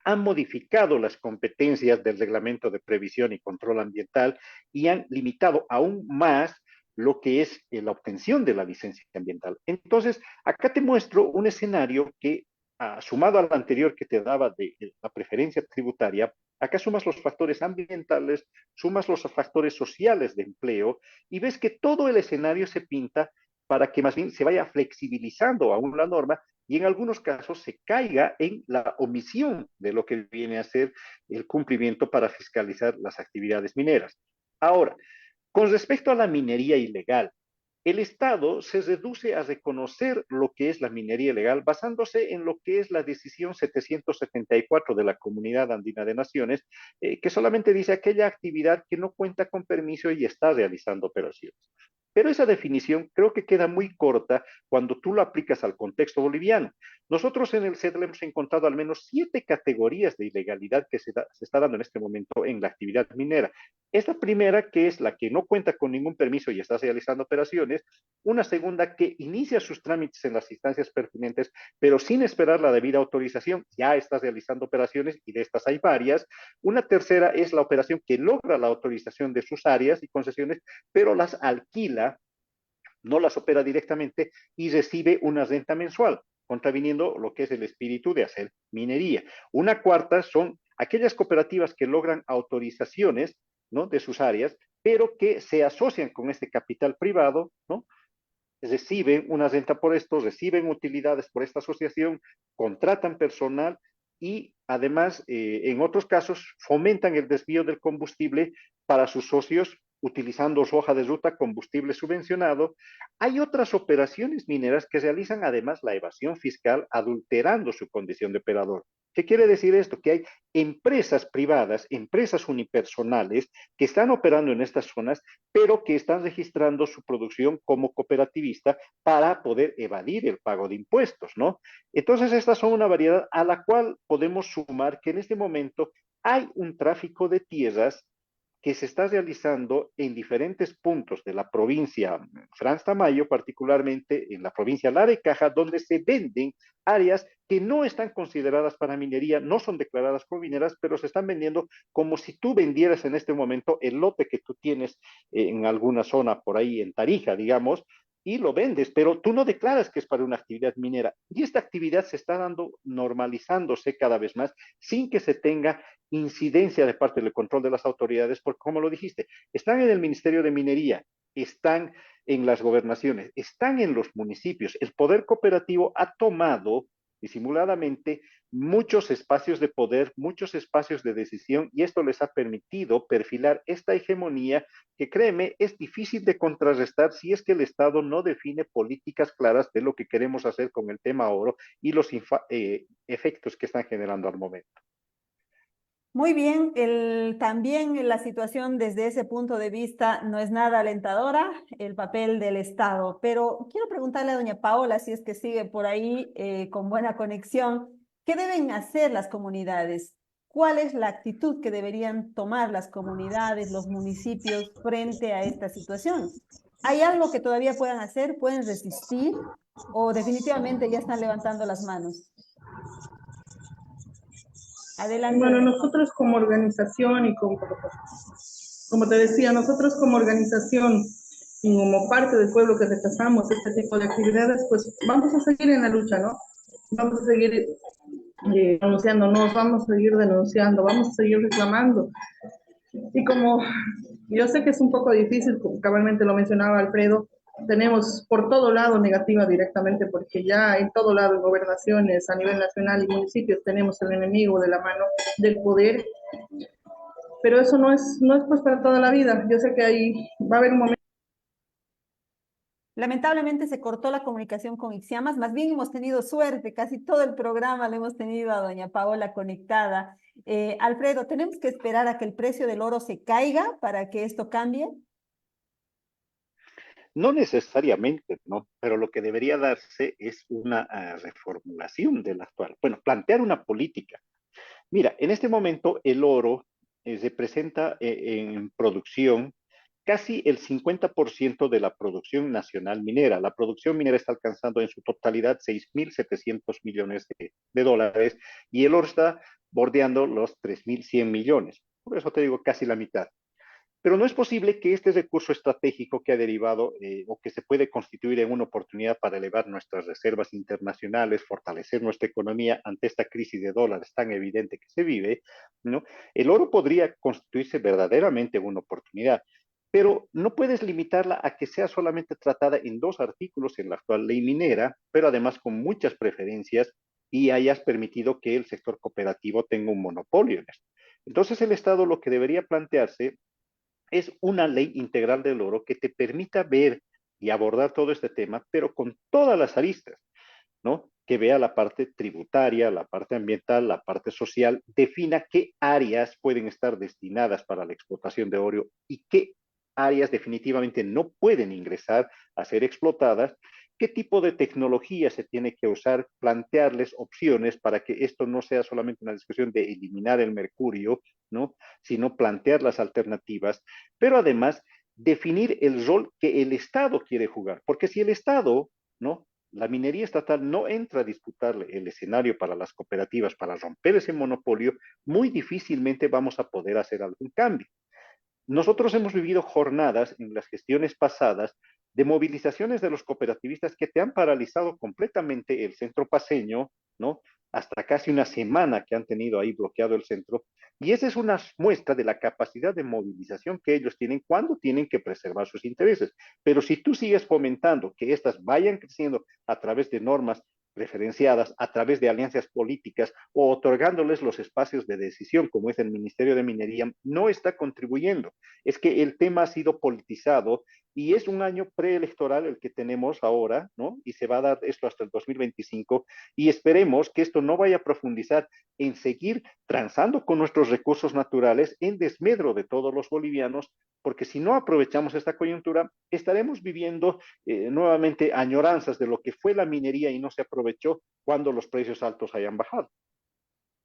han modificado las competencias del Reglamento de Previsión y Control Ambiental y han limitado aún más lo que es la obtención de la licencia ambiental. Entonces, acá te muestro un escenario que, sumado al anterior que te daba de la preferencia tributaria, acá sumas los factores ambientales, sumas los factores sociales de empleo y ves que todo el escenario se pinta para que más bien se vaya flexibilizando aún la norma y en algunos casos se caiga en la omisión de lo que viene a ser el cumplimiento para fiscalizar las actividades mineras. Ahora, con respecto a la minería ilegal, el Estado se reduce a reconocer lo que es la minería ilegal basándose en lo que es la decisión 774 de la Comunidad Andina de Naciones, que solamente dice aquella actividad que no cuenta con permiso y está realizando operaciones. Pero esa definición creo que queda muy corta cuando tú lo aplicas al contexto boliviano. Nosotros en el CEDL hemos encontrado al menos 7 categorías de ilegalidad que se está dando en este momento en la actividad minera. Esta primera, que es la que no cuenta con ningún permiso y está realizando operaciones. Una segunda, que inicia sus trámites en las instancias pertinentes, pero sin esperar la debida autorización, ya está realizando operaciones y de estas hay varias. Una tercera es la operación que logra la autorización de sus áreas y concesiones, pero las alquila, no las opera directamente y recibe una renta mensual, contraviniendo lo que es el espíritu de hacer minería. Una cuarta son aquellas cooperativas que logran autorizaciones, ¿no?, de sus áreas, pero que se asocian con este capital privado, ¿no?, reciben una renta por esto, reciben utilidades por esta asociación, contratan personal y además, en otros casos, fomentan el desvío del combustible para sus socios utilizando su hoja de ruta combustible subvencionado. Hay otras operaciones mineras que realizan además la evasión fiscal adulterando su condición de operador. ¿Qué quiere decir esto? Que hay empresas privadas, empresas unipersonales que están operando en estas zonas, pero que están registrando su producción como cooperativista para poder evadir el pago de impuestos, ¿no? Entonces, estas son una variedad a la cual podemos sumar que en este momento hay un tráfico de tierras que se está realizando en diferentes puntos de la provincia Franz Tamayo, particularmente en la provincia Lara y Caja, donde se venden áreas que no están consideradas para minería, no son declaradas como mineras, pero se están vendiendo como si tú vendieras en este momento el lote que tú tienes en alguna zona por ahí en Tarija, digamos, y lo vendes, pero tú no declaras que es para una actividad minera. Y esta actividad se está dando, normalizándose cada vez más, sin que se tenga incidencia de parte del control de las autoridades, porque como lo dijiste, están en el Ministerio de Minería, están en las gobernaciones, están en los municipios. El poder cooperativo ha tomado disimuladamente muchos espacios de poder, muchos espacios de decisión, y esto les ha permitido perfilar esta hegemonía que, créeme, es difícil de contrarrestar si es que el Estado no define políticas claras de lo que queremos hacer con el tema oro y los efectos que están generando al momento. Muy bien, también la situación desde ese punto de vista no es nada alentadora, el papel del Estado. Pero quiero preguntarle a doña Paola, si es que sigue por ahí con buena conexión, ¿qué deben hacer las comunidades? ¿Cuál es la actitud que deberían tomar las comunidades, los municipios frente a esta situación? ¿Hay algo que todavía puedan hacer? ¿Pueden resistir? ¿O definitivamente ya están levantando las manos? Adelante. Bueno, nosotros como organización y como te decía, nosotros como organización y como parte del pueblo que rechazamos este tipo de actividades, pues vamos a seguir en la lucha, ¿no? Vamos a seguir denunciándonos, vamos a seguir denunciando, vamos a seguir reclamando. Y como yo sé que es un poco difícil, como cabalmente lo mencionaba Alfredo, tenemos por todo lado negativa directamente, porque ya en todo lado, en gobernaciones, a nivel nacional y municipios, tenemos el enemigo de la mano del poder, pero eso no es pues para toda la vida. Yo sé que ahí va a haber un momento. Lamentablemente se cortó la comunicación con Ixiamas, más bien hemos tenido suerte, casi todo el programa le hemos tenido a doña Paola conectada. Alfredo, ¿tenemos que esperar a que el precio del oro se caiga para que esto cambie? No necesariamente, ¿no? Pero lo que debería darse es una reformulación de la actual. Bueno, plantear una política. Mira, en este momento el oro representa en producción casi el 50% de la producción nacional minera. La producción minera está alcanzando en su totalidad 6.700 millones de dólares y el oro está bordeando los 3.100 millones. Por eso te digo casi la mitad. Pero no es posible que este recurso estratégico que ha derivado o que se puede constituir en una oportunidad para elevar nuestras reservas internacionales, fortalecer nuestra economía ante esta crisis de dólares tan evidente que se vive, ¿no? El oro podría constituirse verdaderamente en una oportunidad, pero no puedes limitarla a que sea solamente tratada en 2 artículos en la actual ley minera, pero además con muchas preferencias y hayas permitido que el sector cooperativo tenga un monopolio en esto. Entonces el Estado lo que debería plantearse es una ley integral del oro que te permita ver y abordar todo este tema, pero con todas las aristas, ¿no? Que vea la parte tributaria, la parte ambiental, la parte social, defina qué áreas pueden estar destinadas para la explotación de oro y qué áreas definitivamente no pueden ingresar a ser explotadas, qué tipo de tecnología se tiene que usar, plantearles opciones para que esto no sea solamente una discusión de eliminar el mercurio, ¿no? Sino plantear las alternativas, pero además definir el rol que el Estado quiere jugar, porque si el Estado, ¿no? La minería estatal no entra a disputarle el escenario para las cooperativas para romper ese monopolio, muy difícilmente vamos a poder hacer algún cambio. Nosotros hemos vivido jornadas en las gestiones pasadas de movilizaciones de los cooperativistas que te han paralizado completamente el centro paseño, ¿no? Hasta casi una semana que han tenido ahí bloqueado el centro. Y esa es una muestra de la capacidad de movilización que ellos tienen cuando tienen que preservar sus intereses. Pero si tú sigues fomentando que éstas vayan creciendo a través de normas referenciadas a través de alianzas políticas o otorgándoles los espacios de decisión, como es el Ministerio de Minería, no está contribuyendo. Es que el tema ha sido politizado y es un año preelectoral el que tenemos ahora, ¿no? Y se va a dar esto hasta el 2025 y esperemos que esto no vaya a profundizar en seguir transando con nuestros recursos naturales en desmedro de todos los bolivianos, porque si no aprovechamos esta coyuntura, estaremos viviendo nuevamente añoranzas de lo que fue la minería y no se aprovechó cuando los precios altos hayan bajado.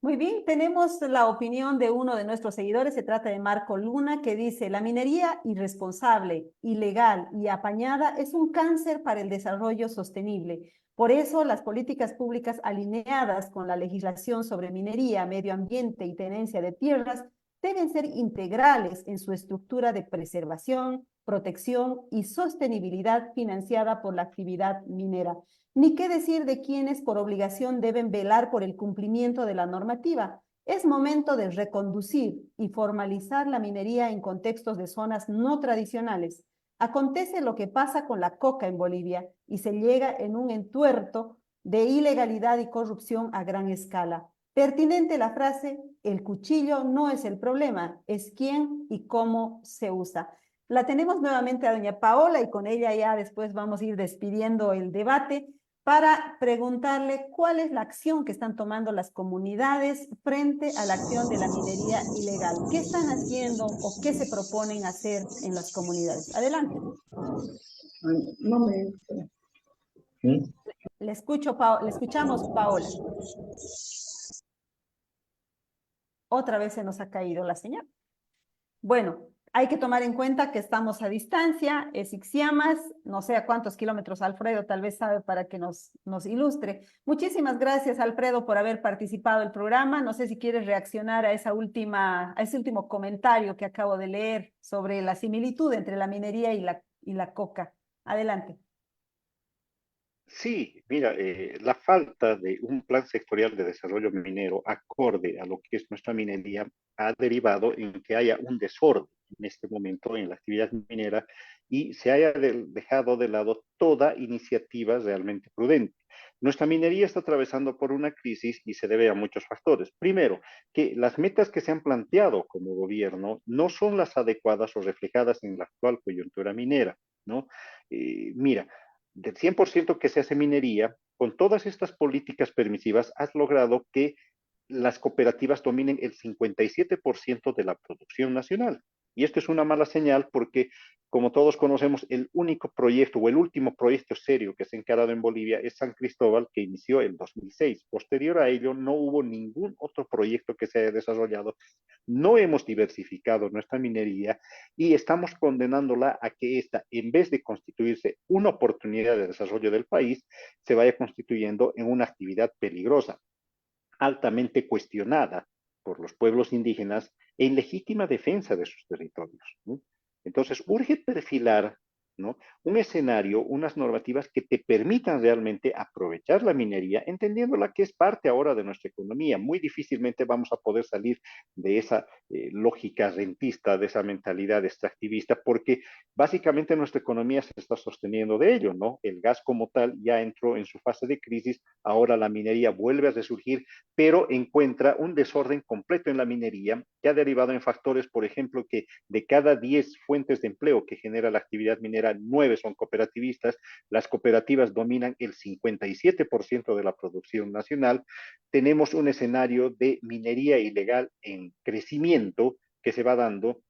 Muy bien, tenemos la opinión de uno de nuestros seguidores, se trata de Marco Luna, que dice, la minería irresponsable, ilegal y apañada es un cáncer para el desarrollo sostenible. Por eso, las políticas públicas alineadas con la legislación sobre minería, medio ambiente y tenencia de tierras deben ser integrales en su estructura de preservación, protección y sostenibilidad financiada por la actividad minera. Ni qué decir de quienes por obligación deben velar por el cumplimiento de la normativa. Es momento de reconducir y formalizar la minería en contextos de zonas no tradicionales. Acontece lo que pasa con la coca en Bolivia y se llega en un entuerto de ilegalidad y corrupción a gran escala. Pertinente la frase, el cuchillo no es el problema, es quién y cómo se usa. La tenemos nuevamente a doña Paola y con ella ya después vamos a ir despidiendo el debate para preguntarle cuál es la acción que están tomando las comunidades frente a la acción de la minería ilegal. ¿Qué están haciendo o qué se proponen hacer en las comunidades? Adelante. No me... Le escuchamos, Paola. Otra vez se nos ha caído la señal. Bueno, hay que tomar en cuenta que estamos a distancia, es Ixiamas, no sé a cuántos kilómetros, Alfredo tal vez sabe para que nos ilustre. Muchísimas gracias, Alfredo, por haber participado del programa. No sé si quieres reaccionar a ese último comentario que acabo de leer sobre la similitud entre la minería y la coca. Adelante. Sí, mira, la falta de un plan sectorial de desarrollo minero acorde a lo que es nuestra minería ha derivado en que haya un desorden en este momento en la actividad minera y se haya dejado de lado toda iniciativa realmente prudente. Nuestra minería está atravesando por una crisis y se debe a muchos factores. Primero, que las metas que se han planteado como gobierno no son las adecuadas o reflejadas en la actual coyuntura minera, ¿no? Mira, del 100% que se hace minería, con todas estas políticas permisivas, has logrado que las cooperativas dominen el 57% de la producción nacional. Y esto es una mala señal porque, como todos conocemos, el único proyecto o el último proyecto serio que se ha encarado en Bolivia es San Cristóbal, que inició en 2006. Posterior a ello, no hubo ningún otro proyecto que se haya desarrollado. No hemos diversificado nuestra minería y estamos condenándola a que esta, en vez de constituirse una oportunidad de desarrollo del país, se vaya constituyendo en una actividad peligrosa, altamente cuestionada por los pueblos indígenas en legítima defensa de sus territorios, ¿no? Entonces, urge perfilar, ¿no?, un escenario, unas normativas que te permitan realmente aprovechar la minería, entendiéndola que es parte ahora de nuestra economía. Muy difícilmente vamos a poder salir de esa lógica rentista, de esa mentalidad extractivista, porque básicamente nuestra economía se está sosteniendo de ello, ¿no? El gas como tal ya entró en su fase de crisis, ahora la minería vuelve a resurgir, pero encuentra un desorden completo en la minería que ha derivado en factores, por ejemplo, que de cada 10 fuentes de empleo que genera la actividad minera, 9 son cooperativistas, las cooperativas dominan el 57% de la producción nacional, tenemos un escenario de minería ilegal en crecimiento que se va dando,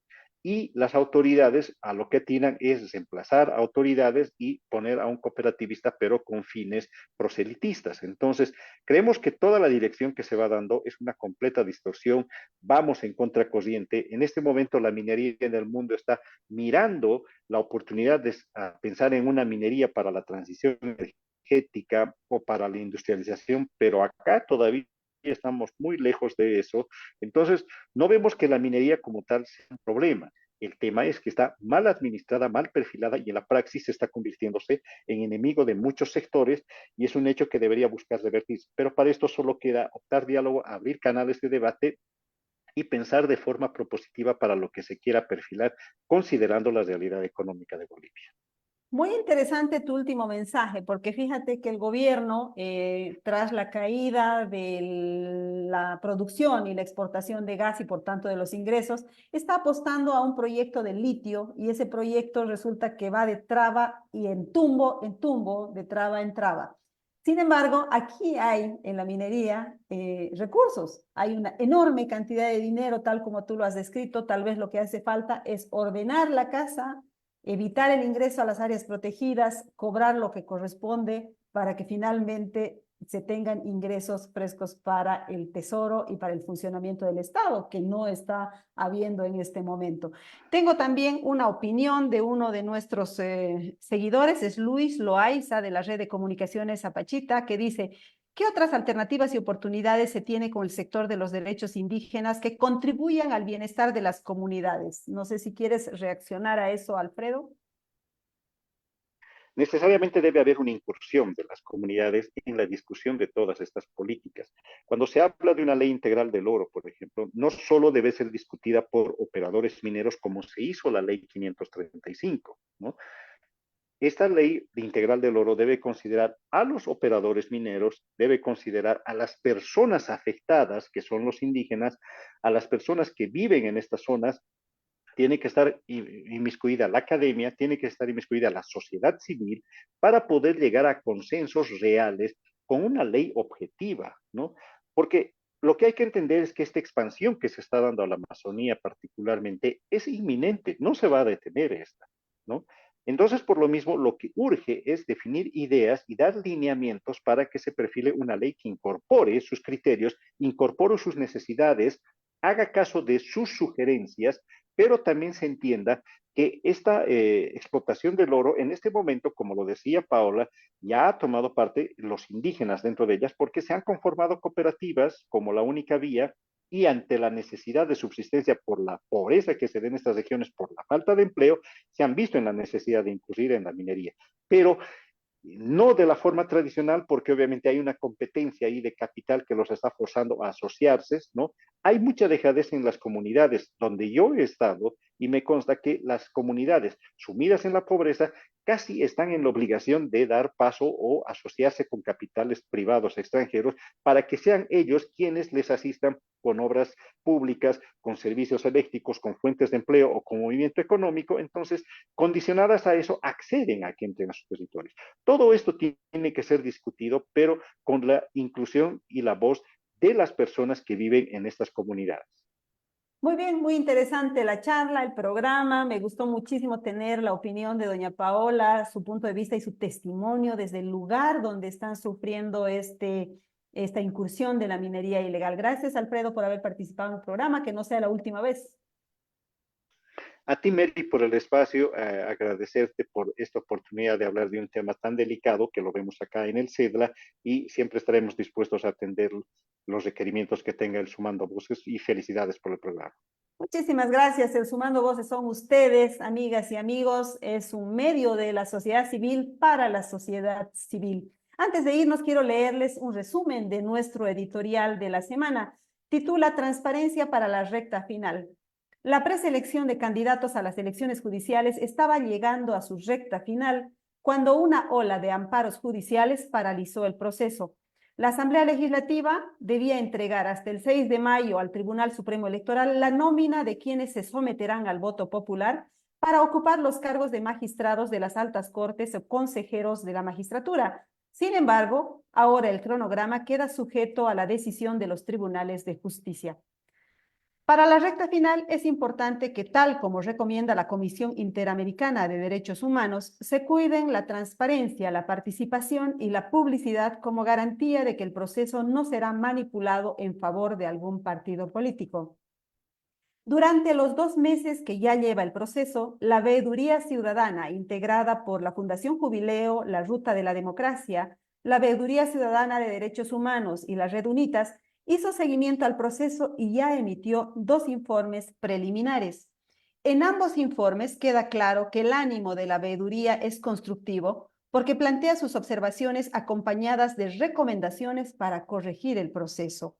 y las autoridades a lo que atinan es reemplazar autoridades y poner a un cooperativista, pero con fines proselitistas. Entonces, creemos que toda la dirección que se va dando es una completa distorsión, vamos en contracorriente. En este momento la minería en el mundo está mirando la oportunidad de pensar en una minería para la transición energética o para la industrialización, pero acá todavía estamos muy lejos de eso. Entonces, no vemos que la minería como tal sea un problema. El tema es que está mal administrada, mal perfilada y en la praxis se está convirtiéndose en enemigo de muchos sectores y es un hecho que debería buscar revertirse. Pero para esto solo queda optar diálogo, abrir canales de debate y pensar de forma propositiva para lo que se quiera perfilar, considerando la realidad económica de Bolivia. Muy interesante tu último mensaje, porque fíjate que el gobierno, tras la caída de la producción y la exportación de gas y por tanto de los ingresos, está apostando a un proyecto de litio y ese proyecto resulta que va de traba y en tumbo, de traba en traba. Sin embargo, aquí hay en la minería recursos, hay una enorme cantidad de dinero, tal como tú lo has descrito. Tal vez lo que hace falta es ordenar la casa, evitar el ingreso a las áreas protegidas, cobrar lo que corresponde para que finalmente se tengan ingresos frescos para el Tesoro y para el funcionamiento del Estado, que no está habiendo en este momento. Tengo también una opinión de uno de nuestros seguidores, es Luis Loaiza, de la red de comunicaciones Apachita, que dice: ¿qué otras alternativas y oportunidades se tiene con el sector de los derechos indígenas que contribuyan al bienestar de las comunidades? No sé si quieres reaccionar a eso, Alfredo. Necesariamente debe haber una incursión de las comunidades en la discusión de todas estas políticas. Cuando se habla de una ley integral del oro, por ejemplo, no solo debe ser discutida por operadores mineros como se hizo la ley 535, ¿no? Esta ley de integral del oro debe considerar a los operadores mineros, debe considerar a las personas afectadas, que son los indígenas, a las personas que viven en estas zonas. Tiene que estar inmiscuida la academia, tiene que estar inmiscuida la sociedad civil para poder llegar a consensos reales con una ley objetiva, ¿no? Porque lo que hay que entender es que esta expansión que se está dando a la Amazonía particularmente es inminente, no se va a detener esta, ¿no? Entonces, por lo mismo, lo que urge es definir ideas y dar lineamientos para que se perfile una ley que incorpore sus criterios, incorpore sus necesidades, haga caso de sus sugerencias, pero también se entienda que esta explotación del oro en este momento, como lo decía Paola, ya ha tomado parte los indígenas dentro de ellas porque se han conformado cooperativas como la única vía y ante la necesidad de subsistencia por la pobreza que se da en estas regiones, por la falta de empleo, se han visto en la necesidad de incurrir en la minería. Pero no de la forma tradicional, porque obviamente hay una competencia ahí de capital que los está forzando a asociarse, ¿no? Hay mucha dejadez en las comunidades donde yo he estado y me consta que las comunidades sumidas en la pobreza casi están en la obligación de dar paso o asociarse con capitales privados extranjeros para que sean ellos quienes les asistan con obras públicas, con servicios eléctricos, con fuentes de empleo o con movimiento económico. Entonces, condicionadas a eso, acceden a que entren a sus territorios. Todo esto tiene que ser discutido, pero con la inclusión y la voz de las personas que viven en estas comunidades. Muy bien, muy interesante la charla, el programa. Me gustó muchísimo tener la opinión de doña Paola, su punto de vista y su testimonio desde el lugar donde están sufriendo esta incursión de la minería ilegal. Gracias, Alfredo, por haber participado en el programa, que no sea la última vez. A ti, Mary, por el espacio, agradecerte por esta oportunidad de hablar de un tema tan delicado que lo vemos acá en el CEDLA y siempre estaremos dispuestos a atender los requerimientos que tenga el Sumando Voces y felicidades por el programa. Muchísimas gracias. El Sumando Voces son ustedes, amigas y amigos. Es un medio de la sociedad civil para la sociedad civil. Antes de irnos, quiero leerles un resumen de nuestro editorial de la semana. Titula Transparencia para la recta final. La preselección de candidatos a las elecciones judiciales estaba llegando a su recta final cuando una ola de amparos judiciales paralizó el proceso. La Asamblea Legislativa debía entregar hasta el 6 de mayo al Tribunal Supremo Electoral la nómina de quienes se someterán al voto popular para ocupar los cargos de magistrados de las altas cortes o consejeros de la magistratura. Sin embargo, ahora el cronograma queda sujeto a la decisión de los tribunales de justicia. Para la recta final es importante que, tal como recomienda la Comisión Interamericana de Derechos Humanos, se cuiden la transparencia, la participación y la publicidad como garantía de que el proceso no será manipulado en favor de algún partido político. Durante los 2 meses que ya lleva el proceso, la Veeduría Ciudadana, integrada por la Fundación Jubileo, la Ruta de la Democracia, la Veeduría Ciudadana de Derechos Humanos y la Red Unitas, hizo seguimiento al proceso y ya emitió 2 informes preliminares. En ambos informes queda claro que el ánimo de la veeduría es constructivo porque plantea sus observaciones acompañadas de recomendaciones para corregir el proceso.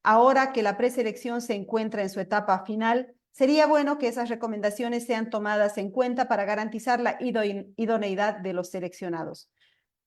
Ahora que la preselección se encuentra en su etapa final, sería bueno que esas recomendaciones sean tomadas en cuenta para garantizar la idoneidad de los seleccionados.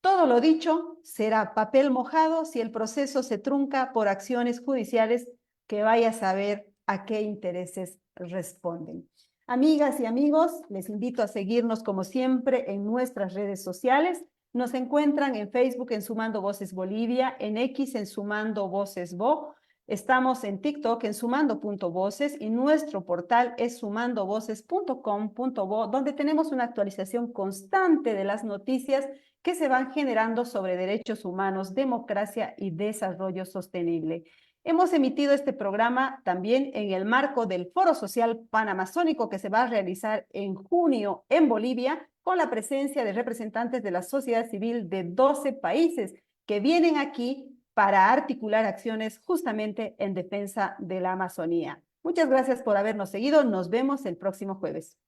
Todo lo dicho será papel mojado si el proceso se trunca por acciones judiciales que vaya a saber a qué intereses responden. Amigas y amigos, les invito a seguirnos como siempre en nuestras redes sociales. Nos encuentran en Facebook en Sumando Voces Bolivia, en X en Sumando Voces Bo. Estamos en TikTok en sumando.voces y nuestro portal es sumandovoces.com.bo, donde tenemos una actualización constante de las noticias que se van generando sobre derechos humanos, democracia y desarrollo sostenible. Hemos emitido este programa también en el marco del Foro Social Panamazónico que se va a realizar en junio en Bolivia, con la presencia de representantes de la sociedad civil de 12 países que vienen aquí para articular acciones justamente en defensa de la Amazonía. Muchas gracias por habernos seguido. Nos vemos el próximo jueves.